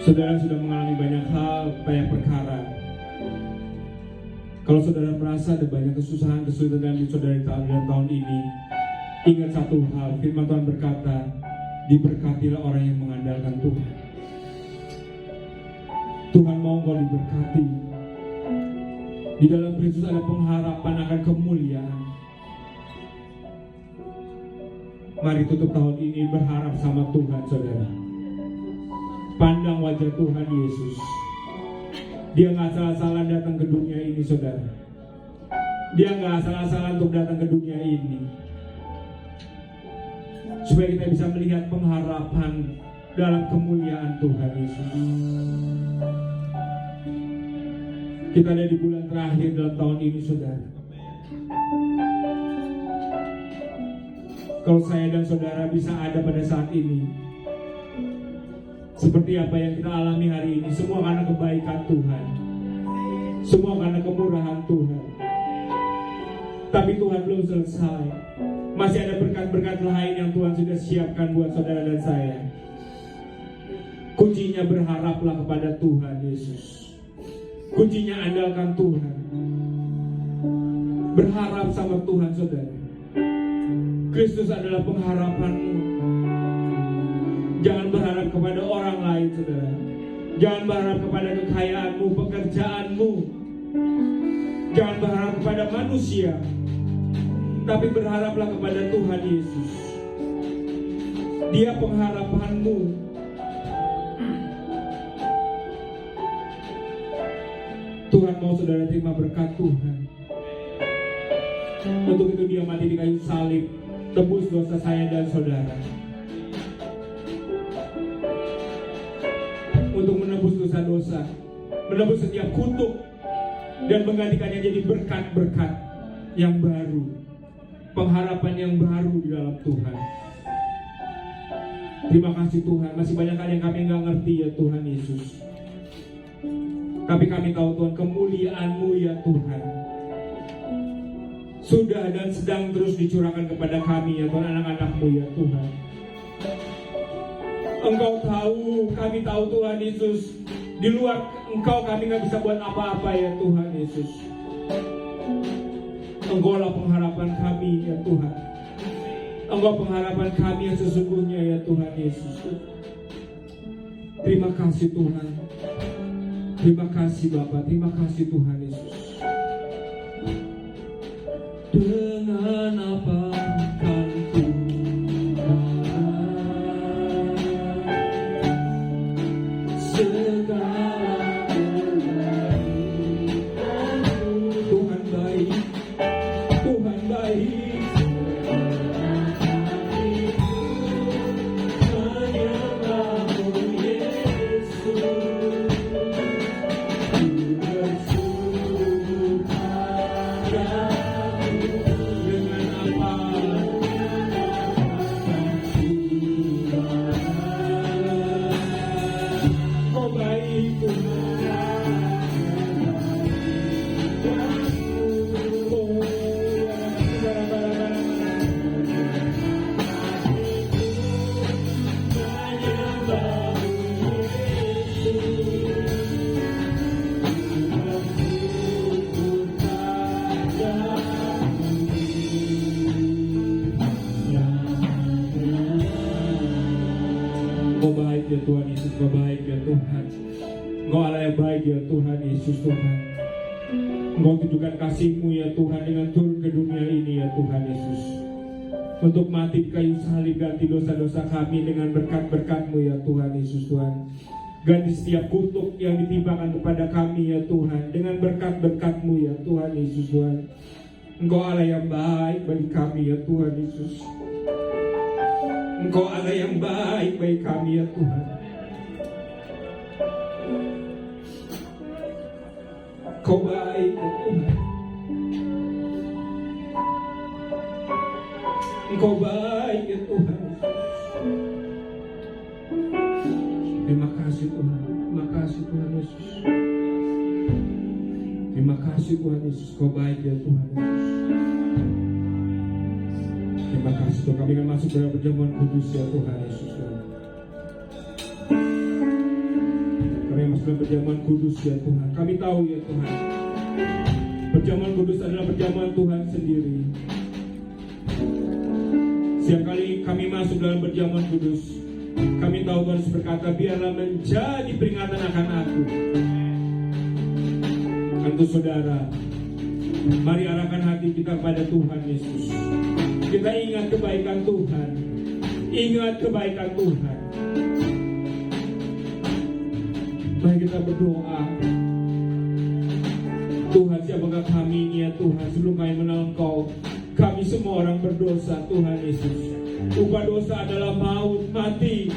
Saudara sudah mengalami banyak hal, banyak perkara. Kalau saudara merasa ada banyak kesusahan-kesulitan di saudara dalam tahun ini, ingat satu hal, firman Tuhan berkata, diberkatilah orang yang mengandalkan Tuhan. Tuhan mau kau diberkati. Di dalam Kristus ada pengharapan akan kemuliaan. Mari tutup tahun ini berharap sama Tuhan, saudara. Pandang wajah Tuhan Yesus. Dia gak salah-salah datang ke dunia ini, saudara. Dia gak salah-salah untuk datang ke dunia ini, supaya kita bisa melihat pengharapan dalam kemuliaan Tuhan Yesus. Kita ada di bulan terakhir dalam tahun ini, saudara. Kalau saya dan saudara bisa ada pada saat ini, seperti apa yang kita alami hari ini, semua karena kebaikan Tuhan, semua karena kemurahan Tuhan. Tapi Tuhan belum selesai. Masih ada berkat-berkat lain yang Tuhan sudah siapkan buat saudara dan saya. Kuncinya berharaplah kepada Tuhan Yesus. Kuncinya andalkan Tuhan. Berharap sama Tuhan, saudara. Kristus adalah pengharapanmu. Jangan berharap kepada orang lain, saudara. Jangan berharap kepada kekayaanmu, pekerjaanmu. Jangan berharap kepada manusia, tapi berharaplah kepada Tuhan Yesus. Dia pengharapanmu. Tuhan mau saudara terima berkat Tuhan. Untuk itu dia mati di kayu salib, tebus dosa saya dan saudara. Untuk menebus dosa-dosa, menebus setiap kutuk, dan menggantikannya jadi berkat-berkat yang baru, pengharapan yang baru di dalam Tuhan. Terima kasih Tuhan. Masih banyak hal yang kami nggak ngerti ya Tuhan Yesus, tapi kami tahu Tuhan kemuliaan-Mu ya Tuhan sudah dan sedang terus dicurahkan kepada kami ya Tuhan, anak-anak-Mu ya Tuhan. Engkau tahu, kami tahu Tuhan Yesus, di luar Engkau kami nggak bisa buat apa-apa ya Tuhan Yesus. Engkau lah pengharapan kami ya Tuhan. Engkau pengharapan kami yang sesungguhnya ya Tuhan Yesus. Terima kasih Tuhan. Terima kasih Bapa, terima kasih Tuhan Yesus. Dengan apa kan ku Tuhan baik, Tuhan baik. Hanya Kamu Yesus, ku bersyukur padamu. Dengan apa Kau baik Tuhan. Kau baik ya Tuhan Yesus, Kau baik ya Tuhan. Engkau Allah yang baik ya Tuhan Yesus Tuhan. Engkau tunjukkan kasih-Mu ya Tuhan dengan turun ke dunia ini ya Tuhan Yesus, untuk mati di kayu salib, ganti dosa-dosa kami dengan berkat-berkat-Mu ya Tuhan Yesus Tuhan. Ganti setiap kutuk yang ditimpakan kepada kami ya Tuhan dengan berkat-berkat-Mu ya Tuhan Yesus Tuhan. Engkau Allah yang baik bagi kami ya Tuhan Yesus. Engkau Allah yang baik bagi kami ya Tuhan. Kau baik ya Tuhan. Engkau baik ya Tuhan. Terima kasih Tuhan. Terima kasih Tuhan Yesus. Terima kasih Tuhan Yesus. Kau baik ya Tuhan Yesus. Terima kasih Tuhan. Kami akan masuk dalam perjamuan kudus ya Tuhan Yesus Tuhan. Kami masuk dalam perjamuan kudus ya Tuhan. Kami tahu ya Tuhan, perjamuan kudus adalah perjamuan Tuhan sendiri. Setiap kali kami masuk dalam perjamuan kudus, kami tahu Tuhan Yesus berkata, biarlah menjadi peringatan akan aku. Untuk saudara, mari arahkan hati kita kepada Tuhan Yesus. Kita ingat kebaikan Tuhan. Ingat kebaikan Tuhan. Mari kita berdoa. Tuhan, siapakah kami ini ya Tuhan, sebelum kami mengenal Engkau. Kami semua orang berdosa Tuhan Yesus. Upah dosa adalah maut, mati.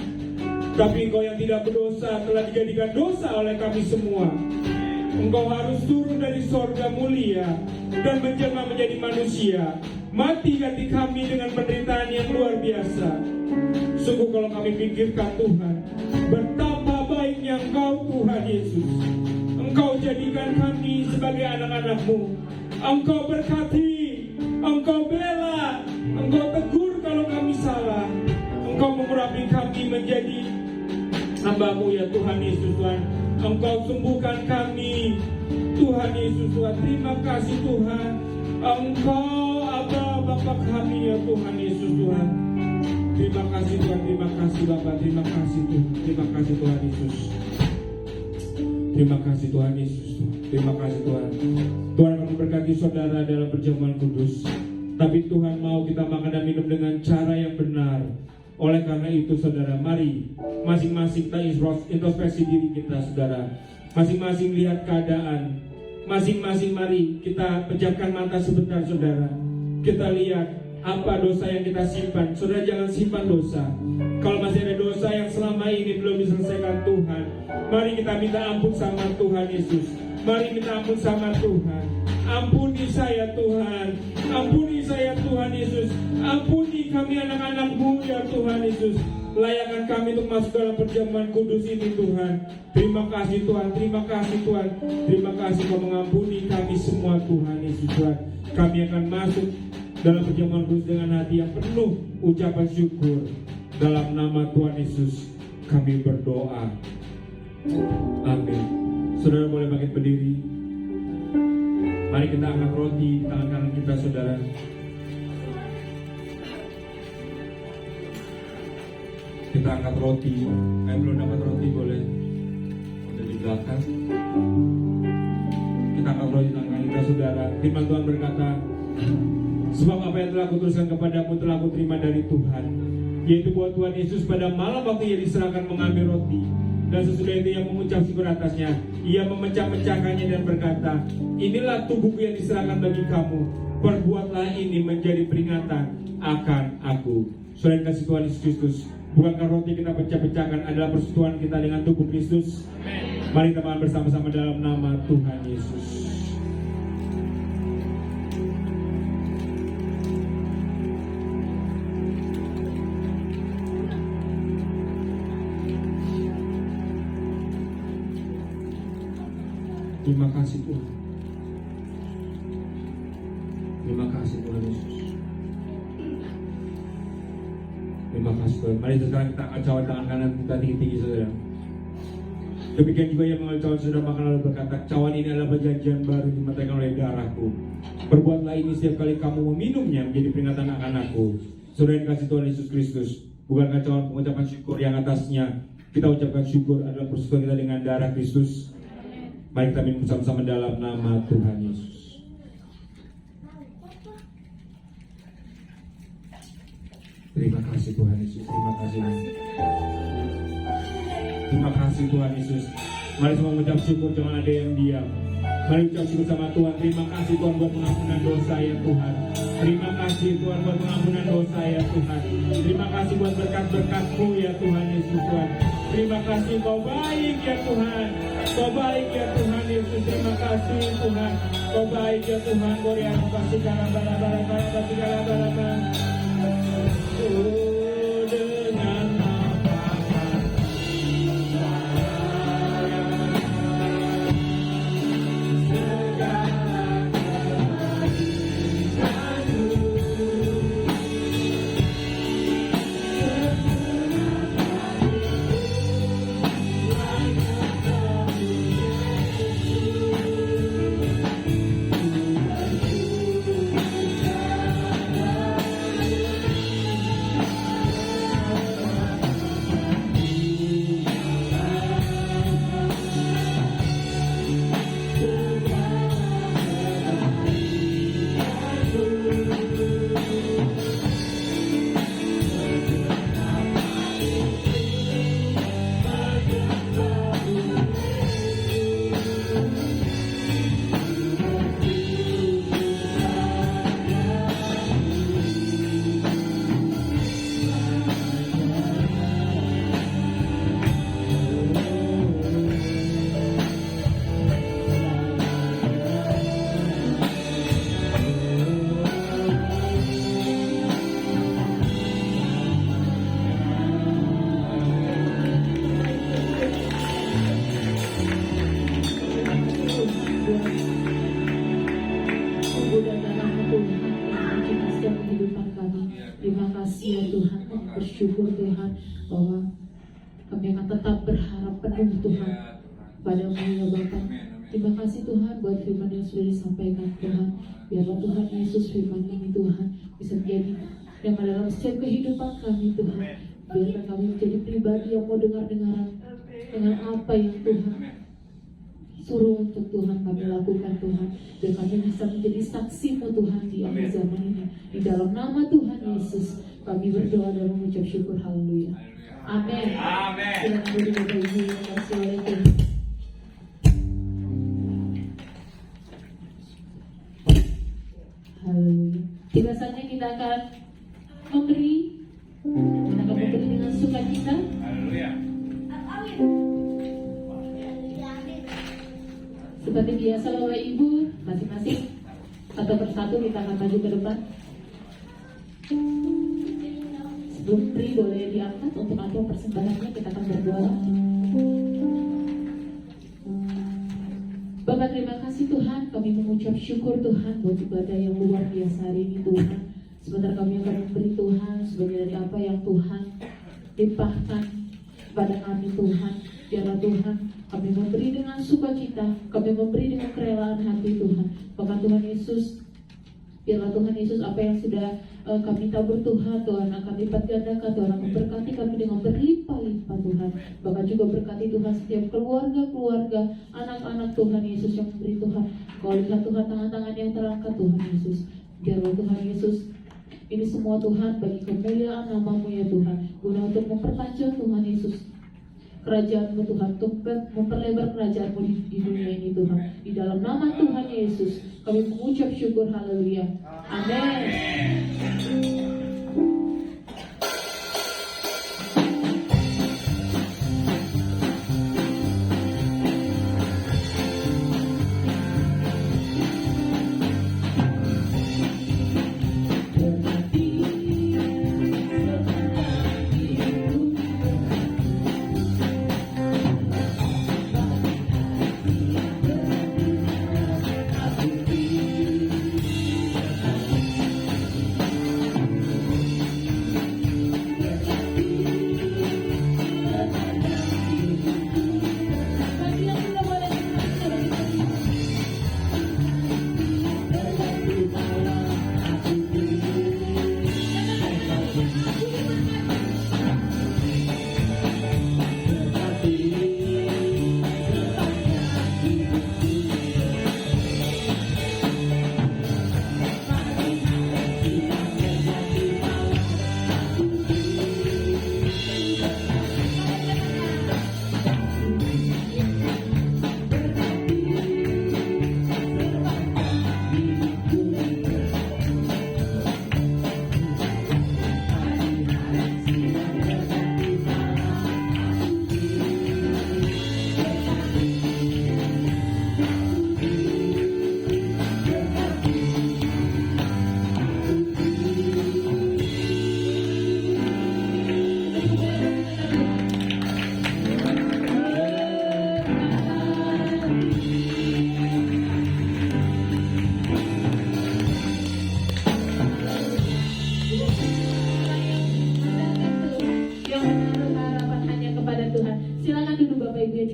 Tapi Engkau yang tidak berdosa telah dijadikan dosa oleh kami semua. Engkau harus turun dari sorga mulia dan menjelma menjadi manusia, mati ganti kami dengan penderitaan yang luar biasa. Sungguh kalau kami pikirkan Tuhan, betapa baiknya Engkau Tuhan Yesus. Engkau jadikan kami sebagai anak-anak-Mu. Engkau berkati, Engkau bela, Engkau tegur kalau kami salah. Engkau mengurapi kami menjadi hamba-Mu ya Tuhan Yesus Tuhan. Engkau sembuhkan kami Tuhan Yesus Tuhan. Terima kasih Tuhan. Engkau Aba Bapa kami ya Tuhan Yesus Tuhan. Terima kasih Tuhan. Terima kasih Bapa. Terima kasih Tuhan. Terima kasih Tuhan Yesus. Terima kasih Tuhan Yesus. Terima kasih Tuhan. Tuhan akan memberkati saudara dalam perjamuan kudus. Tapi Tuhan mau kita makan dan minum dengan cara yang benar. Oleh karena itu saudara, mari masing-masing kita introspeksi diri kita saudara. Masing-masing lihat keadaan. Masing-masing mari kita pejamkan mata sebentar saudara. Kita lihat apa dosa yang kita simpan. Saudara jangan simpan dosa. Kalau masih ada dosa yang selama ini belum diselesaikan Tuhan, mari kita minta ampun sama Tuhan Yesus. Mari minta ampun sama Tuhan. Ampuni saya Tuhan. Ampuni saya Tuhan Yesus. Ampuni kami anak-anak-Mu ya Tuhan Yesus. Layakkan kami untuk masuk dalam perjamuan kudus ini Tuhan. Terima kasih Tuhan. Terima kasih Tuhan. Terima kasih Kau mengampuni kami semua Tuhan Yesus Tuhan. Kami akan masuk dalam perjamuan kudus dengan hati yang penuh ucapan syukur. Dalam nama Tuhan Yesus kami berdoa. Amin. Saudara boleh bangkit berdiri. Mari kita angkat roti di tangan kanan kita saudara. Kita angkat roti. Yang belum dapat roti boleh ada di belakang. Kita angkat roti di tangan kanan kita saudara. Firman Tuhan berkata, sebab apa yang telah kutuliskan kepadamu telah kuterima dari Tuhan, yaitu bahwa Tuhan Yesus pada malam waktu Ia diserahkan mengambil roti, dan sesudah itu Ia mengucap syukur atasnya. Ia memecah-mecahkannya dan berkata, inilah tubuhku yang diserahkan bagi kamu. Perbuatlah ini menjadi peringatan akan aku. Saudara kasih Tuhan Yesus Kristus, bukankah roti kita pecah-pecahkan adalah persekutuan kita dengan tubuh Kristus? Mari kita makan bersama-sama dalam nama Tuhan Yesus. Terima kasih Tuhan. Terima kasih Tuhan Yesus. Terima kasih Tuhan. Mari sekarang kita angkat cawan tangan kanan kita tinggi-tinggi saudara. Demikian juga yang mengambil cawan saudara makan lalu berkata, cawan ini adalah perjanjian baru dimatakan oleh darahku. Perbuatlah ini setiap kali kamu meminumnya menjadi peringatan akan aku. Saudara yang kasih Tuhan Yesus Kristus, bukankah cawan pengucapan syukur yang atasnya kita ucapkan syukur adalah persekutuan kita dengan darah Kristus? Mari kita minum bersama-sama dalam nama Tuhan Yesus. Terima kasih Tuhan Yesus. Terima kasih. Terima kasih Tuhan Yesus. Mari semua mengucap syukur, jangan ada yang diam. Mari ucap syukur sama Tuhan. Terima kasih Tuhan buat pengampunan dosa ya Tuhan. Terima kasih Tuhan buat pengampunan dosa ya Tuhan. Terima kasih buat berkat-berkat-Mu ya Tuhan Yesus Tuhan. Terima kasih Kau baik ya Tuhan. Kau baik ya Tuhan Yesus. Terima kasih Tuhan. Kau baik ya Tuhan. Korea kasih karabara-bara kasih karabara-bara. Oh dengan nafas segala kebaikan-Mu. firman yang sudah disampaikan Tuhan. Biarlah Tuhan Yesus firman ini Tuhan bisa menjadi yang dalam setiap kehidupan kami Tuhan. Biarlah kami menjadi pribadi yang mau dengar-dengaran dengan apa yang Tuhan suruh untuk Tuhan kami lakukan Tuhan. Dan kami bisa menjadi saksi-Mu Tuhan di akhir zaman ini. Di dalam nama Tuhan Yesus kami berdoa dan mengucap syukur. Haleluya. Amin. Amin. Silakan berdiri Bapak Ibu yang kasih oleh Tuhan. Haleluya. Tiba saatnya kita akan memberi. Kita akan memberi dengan sukacita. Haleluya. Seperti biasa Bapak Ibu, masing-masing satu persatu kita akan maju ke depan. Sebelum beri boleh diangkat untuk ambil persembahannya, kita akan berdoa. Bapak terima kasih Tuhan, kami mengucap syukur Tuhan buat ibadah yang luar biasa hari ini Tuhan. Sebentar kami akan memberi Tuhan sebagai dari apa yang Tuhan limpahkan kepada kami Tuhan. Biarlah Tuhan kami memberi dengan sukacita, kami memberi dengan kerelaan hati Tuhan. Bahkan Tuhan Yesus, biarlah Tuhan Yesus apa yang sudah kami tabur Tuhan akan lipat gandakan. Tuhan akan berkati kami dengan berlimpah-limpah Tuhan. Bahkan juga berkati Tuhan setiap keluarga-keluarga, anak-anak Tuhan Yesus yang memberi Tuhan. Kau lihat Tuhan tangan-tangan yang terangkat Tuhan Yesus. Biarlah Tuhan Yesus ini semua Tuhan bagi kemuliaan nama-Mu ya Tuhan. Guna untuk memperpanjang Tuhan Yesus kerajaan-Mu Tuhan, untuk memperlebar kerajaan-Mu di dunia ini Tuhan. Di dalam nama Tuhan Yesus kami mengucap syukur. Haleluya. Amin.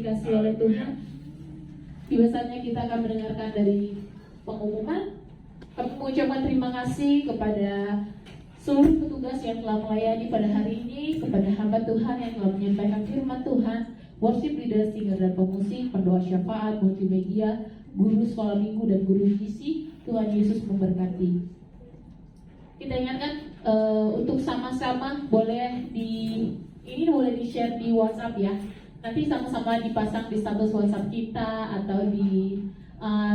dikasihi oleh Tuhan. Tiba saatnya kita akan mendengarkan dari pengumuman. Kami mengucapkan terima kasih kepada seluruh petugas yang telah melayani pada hari ini, kepada hamba Tuhan yang telah menyampaikan firman Tuhan, worship leader, singer dan pemusik, pendoa syafaat, multimedia, guru sekolah minggu dan guru gizi. Tuhan Yesus memberkati. Kita ingatkan untuk sama-sama boleh boleh di-share di WhatsApp ya. Nanti sama-sama dipasang di status WhatsApp kita atau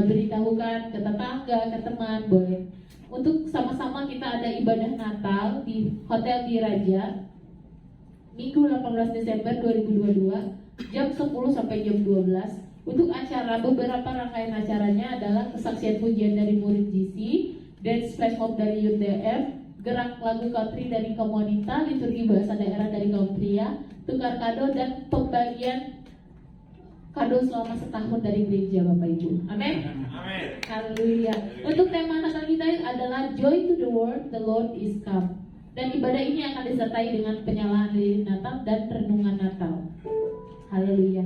beritahukan ke tetangga, ke teman, boleh. Untuk sama-sama kita ada ibadah Natal di Hotel Diraja Minggu 18 Desember 2022 jam 10 sampai jam 12. Untuk acara, beberapa rangkaian acaranya adalah kesaksian pujian dari murid GC, dance flash mob dari UTM, gerak lagu country dari Komunita, liturgi bahasa daerah dari kaum pria, tukar kado, dan pembagian kado selama setahun dari gereja Bapak Ibu. Amin. Amin. Haleluya. Untuk tema Natal kita adalah Joy to the World, the Lord is come. Dan ibadah ini akan disertai dengan penyalaan lilin Natal dan renungan Natal. Haleluya.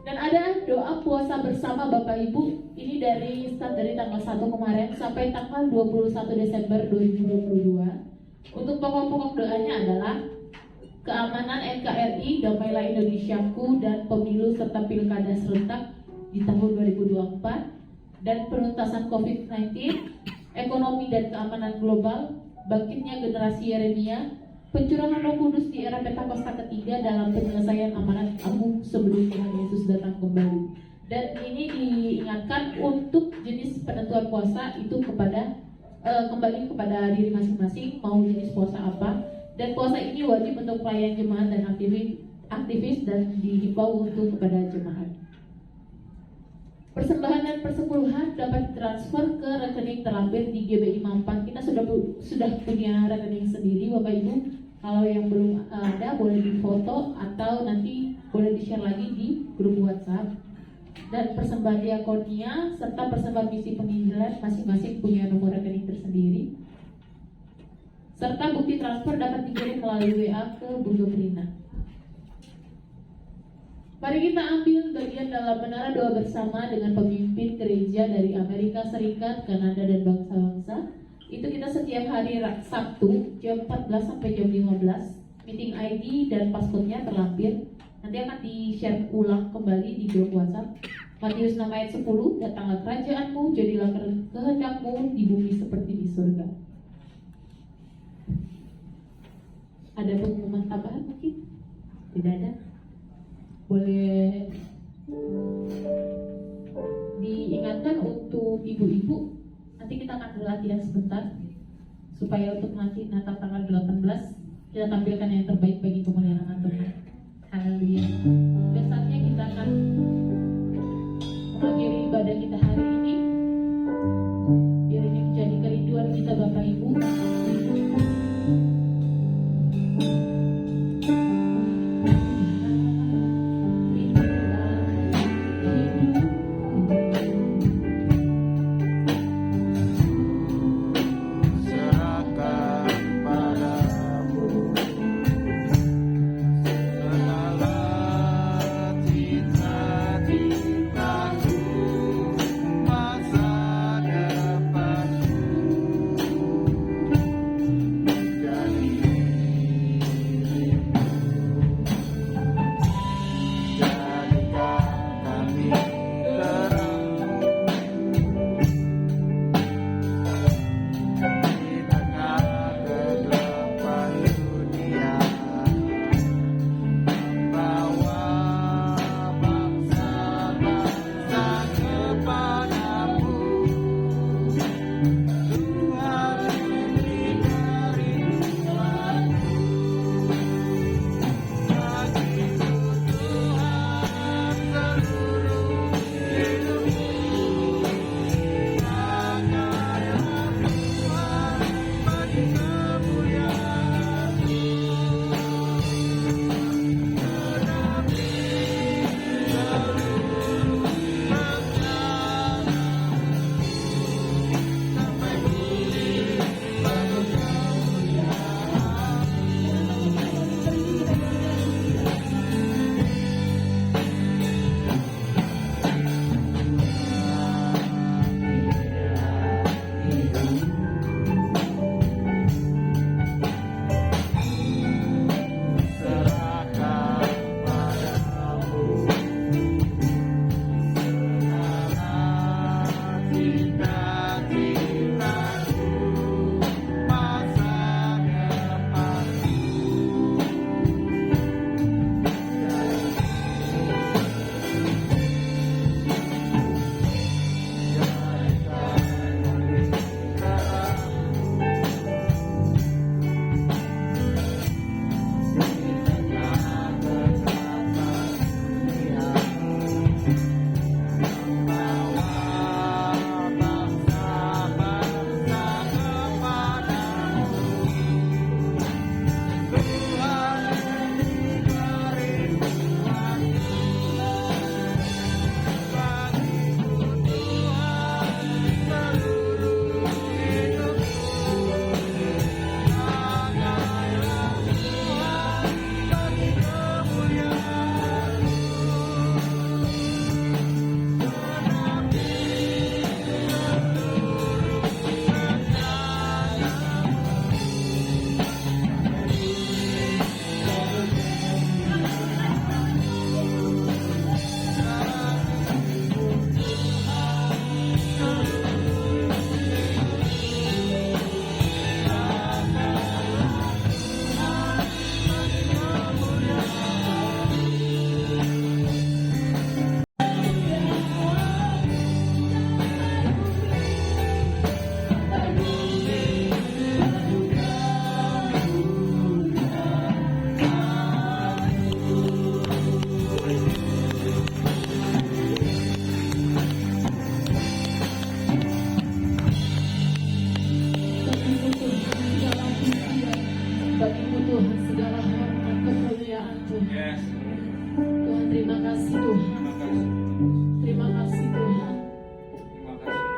Dan ada doa puasa bersama Bapak Ibu. Ini start dari tanggal 1 kemarin sampai tanggal 21 Desember 2022. Untuk pokok-pokok doanya adalah keamanan NKRI, damailah Indonesiaku, dan pemilu serta pilkada serentak di tahun 2024, dan penuntasan COVID-19, ekonomi dan keamanan global, bangkitnya generasi Yeremia, pencurahan Roh Kudus di era Pentakosta ketiga dalam penyelesaian amanat agung sebelum Tuhan Yesus datang kembali. Dan ini diingatkan untuk jenis penentuan puasa itu kembali kepada diri masing-masing, mau jenis puasa apa. Dan puasa ini wajib untuk pelayan jemaat dan aktivis dan dihimbau untuk kepada jemaat. Persembahan dan persepuluhan dapat ditransfer ke rekening terlampir di GBI Mampang. Kita sudah punya rekening sendiri, Bapak Ibu. Kalau yang belum ada boleh difoto atau nanti boleh di-share lagi di grup WhatsApp. Dan persembahan diakonia serta persembahan misi penginjilan masing-masing punya nomor rekening tersendiri. Serta bukti transfer dapat dikirim melalui WA ke Bu Dobrina. Mari kita ambil bagian dalam menara doa bersama dengan pemimpin gereja dari Amerika Serikat, Kanada, dan bangsa-bangsa. Itu kita setiap hari Sabtu jam 14 sampai jam 15. Meeting ID dan passwordnya terlampir. Nanti akan di-share ulang kembali di grup WhatsApp. Matius 6 ayat 10, datanglah kerajaanmu, jadilah kehendakmu di bumi seperti di surga. Ada pengumuman tambahan mungkin? Tidak ada? Boleh diingatkan untuk ibu-ibu, nanti kita akan berlatihan sebentar supaya untuk nanti Natal tanggal 18 kita tampilkan yang terbaik bagi kemuliaan Tuhan. Haleluya. Besarnya kita akan mengakhiri ibadah kita hari ini. Biar ini menjadi kerinduan kita Bapak Ibu.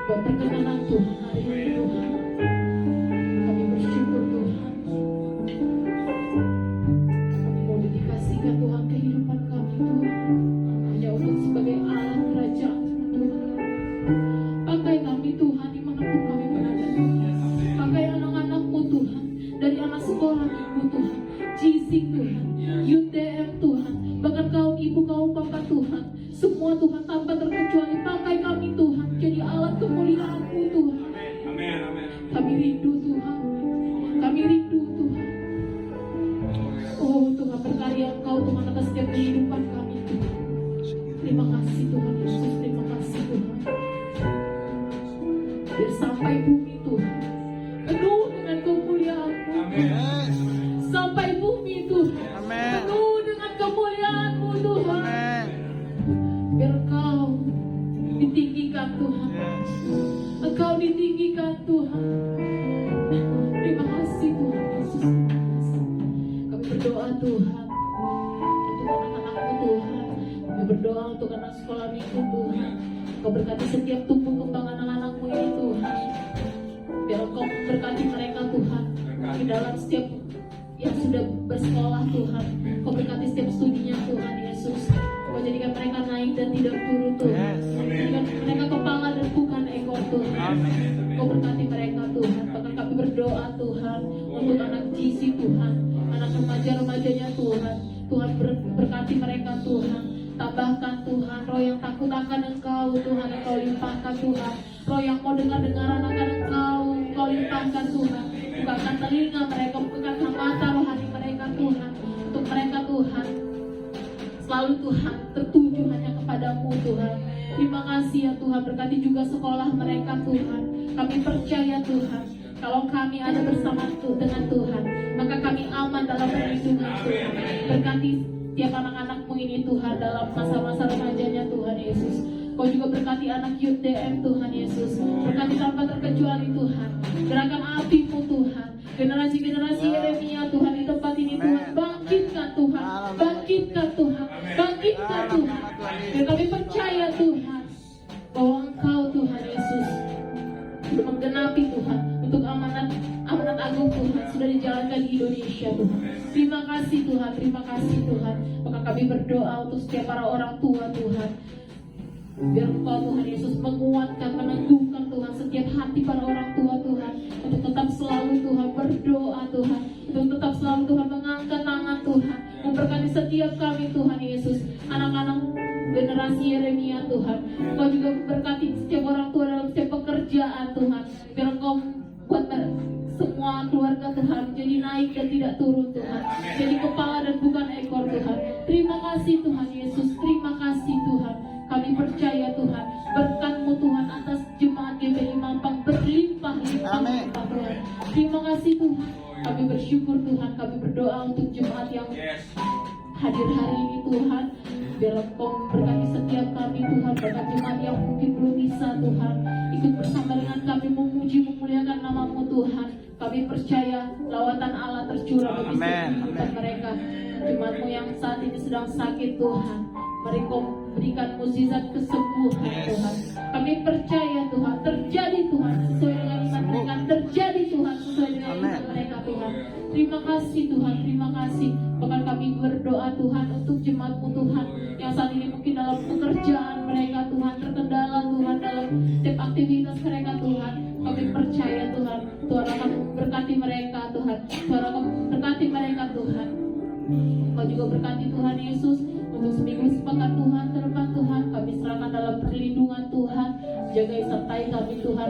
buat perkenanan Tuhan hari ini Tuhan. Kami bersyukur Tuhan. Kami mau dikasihkan Tuhan kehidupan kami Tuhan, hanya untuk sebagai alat kerajaan Tuhan. Pakai kami Tuhan dimanapun kami berada Tuhan. Pakai anak-anak-Mu Tuhan, dari anak sekolah Minggu Tuhan, GC Tuhan, UTM Tuhan, bahkan kaum ibu, kaum bapak Tuhan, semua Tuhan tanpa terkecuali. Pakai kami Tuhan jadi alat kemuliaan-Mu Tuhan. Amin, amin. Kami rindu Tuhan, kami rindu Tuhan. Oh Tuhan, berkarya Engkau Tuhan atas setiap kehidupan kami Tuhan. Terima kasih Tuhan Yesus, terima kasih Tuhan. Biar sampai bumi Tuhan penuh dengan kemuliaan-Mu. Amin. Sampai bumi Tuhan penuh dengan kemuliaan-Mu Tuhan. Biar Engkau ditinggikan Tuhan, Engkau ditinggikan Tuhan. Terima kasih Tuhan Yesus. Kami berdoa Tuhan untuk anak-anak-Mu Tuhan. Kami berdoa untuk anak sekolah minggu Tuhan. Kau berkati setiap tumbuh kembang anak-anak-Mu ini Tuhan. Biar Engkau memberkati mereka Tuhan di dalam setiap yang sudah bersekolah Tuhan. Kau berkati setiap studinya Tuhan Yesus. Kau jadikan mereka naik dan tidak turun Tuhan. Jadikan mereka kepala dan bukan ekor Tuhan. Kau berkati mereka Tuhan. Bahkan kami berdoa Tuhan untuk anak GC Tuhan, anak remaja-remajanya Tuhan. Tuhan berkati mereka Tuhan. Tambahkan Tuhan roh yang takut akan Engkau Tuhan, Engkau limpahkan Tuhan. Roh yang mau dengar-dengaran akan Engkau limpahkan Tuhan. Bukakan telinga mereka, bukakan mata rohani mereka Tuhan. Untuk mereka Tuhan selalu Tuhan tertuju hanya kepadamu Tuhan. Terima kasih ya Tuhan, berkati juga sekolah mereka Tuhan. Kami percaya Tuhan, kalau kami ada bersama dengan Tuhan, maka kami aman dalam perlindungan Tuhan. Berkati tiap anak-anak-Mu ini Tuhan dalam masa-masa remajanya Tuhan Yesus. Kau juga berkati anak UTM Tuhan Yesus. Berkati tanpa terkecuali Tuhan. Gerakan api-Mu Tuhan. Generasi-generasi Yeremia Tuhan di tempat ini Tuhan. Bangkitkan Tuhan. Bangkitkan Tuhan. Bangkitkan Tuhan. Dan kami percaya Tuhan bahwa Engkau Tuhan Yesus sudah menggenapi Tuhan untuk amanat agung Tuhan sudah dijalankan di Indonesia Tuhan. Terima kasih Tuhan, terima kasih Tuhan. Maka kami berdoa untuk setiap para orang tua Tuhan. Biar Engkau Tuhan Yesus menguatkan, meneguhkan Tuhan setiap hati para orang tua Tuhan, untuk tetap selalu Tuhan berdoa Tuhan, untuk tetap selalu Tuhan mengangkat tangan Tuhan, memberkati setiap kami Tuhan Yesus, anak-anak generasi Yeremia Tuhan. Engkau juga memberkati setiap orang tua dalam setiap pekerjaan Tuhan. Biar Engkau buat semua keluarga Tuhan jadi naik dan tidak turun Tuhan, jadi kepala dan bukan ekor Tuhan. Terima kasih Tuhan Yesus, terima kasih Tuhan. Kami percaya Tuhan, berkat-Mu Tuhan atas jemaat GBI Mampang berlimpah-limpah Tuhan. Terima kasih Tuhan. Kami bersyukur Tuhan, kami berdoa untuk jemaat yang hadir hari ini Tuhan. Biar Engkau berkati setiap kami Tuhan, bahkan jemaat yang mungkin belum bisa Tuhan ikut bersama dengan kami memuji memuliakan nama-Mu Tuhan. Kami percaya lawatan Allah tercurah bagi kehidupan mereka. Jemaat-Mu yang saat ini sedang sakit Tuhan, mari Kau berikan mukjizat kesembuhan Tuhan. Kami percaya Tuhan, terjadi Tuhan sesuai dengan iman mereka, terjadi Tuhan sesuai dengan iman mereka Tuhan. Terima kasih Tuhan, terima kasih. Bahkan kami berdoa Tuhan untuk jemaat-Mu Tuhan yang saat ini mungkin dalam pekerjaan mereka Tuhan terkendala Tuhan dalam setiap aktivitas mereka Tuhan. Kami percaya Tuhan, Tuhan akan berkati mereka Tuhan, Tuhan akan berkati mereka Tuhan. Kau juga berkati Tuhan Yesus untuk seminggu sepekan Tuhan ke depan Tuhan. Kami serahkan dalam perlindungan Tuhan. Jagai sertai kami Tuhan.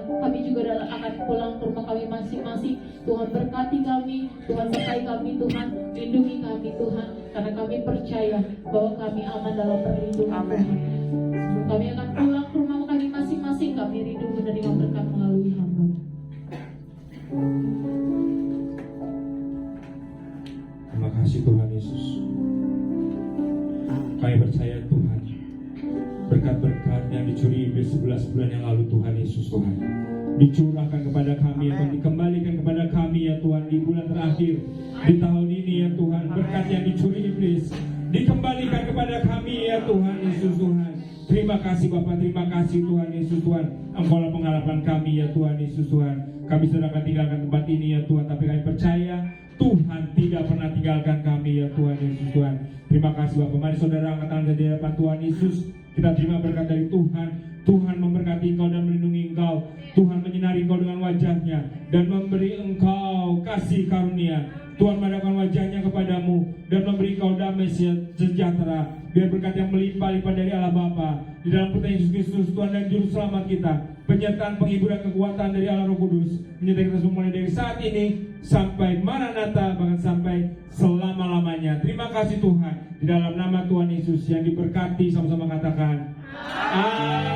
Kami juga akan pulang ke rumah kami masing-masing. Tuhan berkati kami, Tuhan sertai kami Tuhan, lindungi kami Tuhan. Karena kami percaya bahwa kami aman dalam perlindungan Tuhan. Sebelum kami akan pulang ke rumah kami masing-masing, kami rindu menerima berkat melalui hamba. Terima kasih Tuhan Yesus. Kami percaya Tuhan, berkat-berkat yang dicuri iblis 11 bulan yang lalu Tuhan Yesus Tuhan, dicurahkan kepada kami ya Tuhan, dikembalikan kepada kami ya Tuhan di bulan terakhir di tahun ini ya Tuhan. Berkat yang dicuri iblis dikembalikan kepada kami ya Tuhan Yesus Tuhan. Terima kasih Bapak, terima kasih Tuhan Yesus Tuhan. Engkaulah pengharapan kami ya Tuhan Yesus Tuhan. Kami sudah akan tinggalkan tempat ini ya Tuhan, tapi kami percaya Tuhan tidak pernah tinggalkan kami ya Tuhan Yesus Tuhan. Terima kasih Bapak. Mari saudara angkat tangan di hadapan Tuhan Yesus. Kita terima berkat dari Tuhan. Tuhan memberkati engkau dan melindungi engkau. Tuhan menyinari engkau dengan wajahnya dan memberi engkau kasih karunia. Tuhan menghadapkan wajahnya kepadamu dan memberi engkau damai sejahtera. Biar berkat yang melimpah-limpah dari Allah Bapa di dalam putra Yesus Kristus Tuhan dan Juru Selamat kita, penyertaan penghiburan kekuatan dari Allah Roh Kudus menyertai kita semua dari saat ini sampai Maranatha, bahkan sampai selama-lamanya. Terima kasih Tuhan, di dalam nama Tuhan Yesus yang diberkati, sama-sama katakan amin.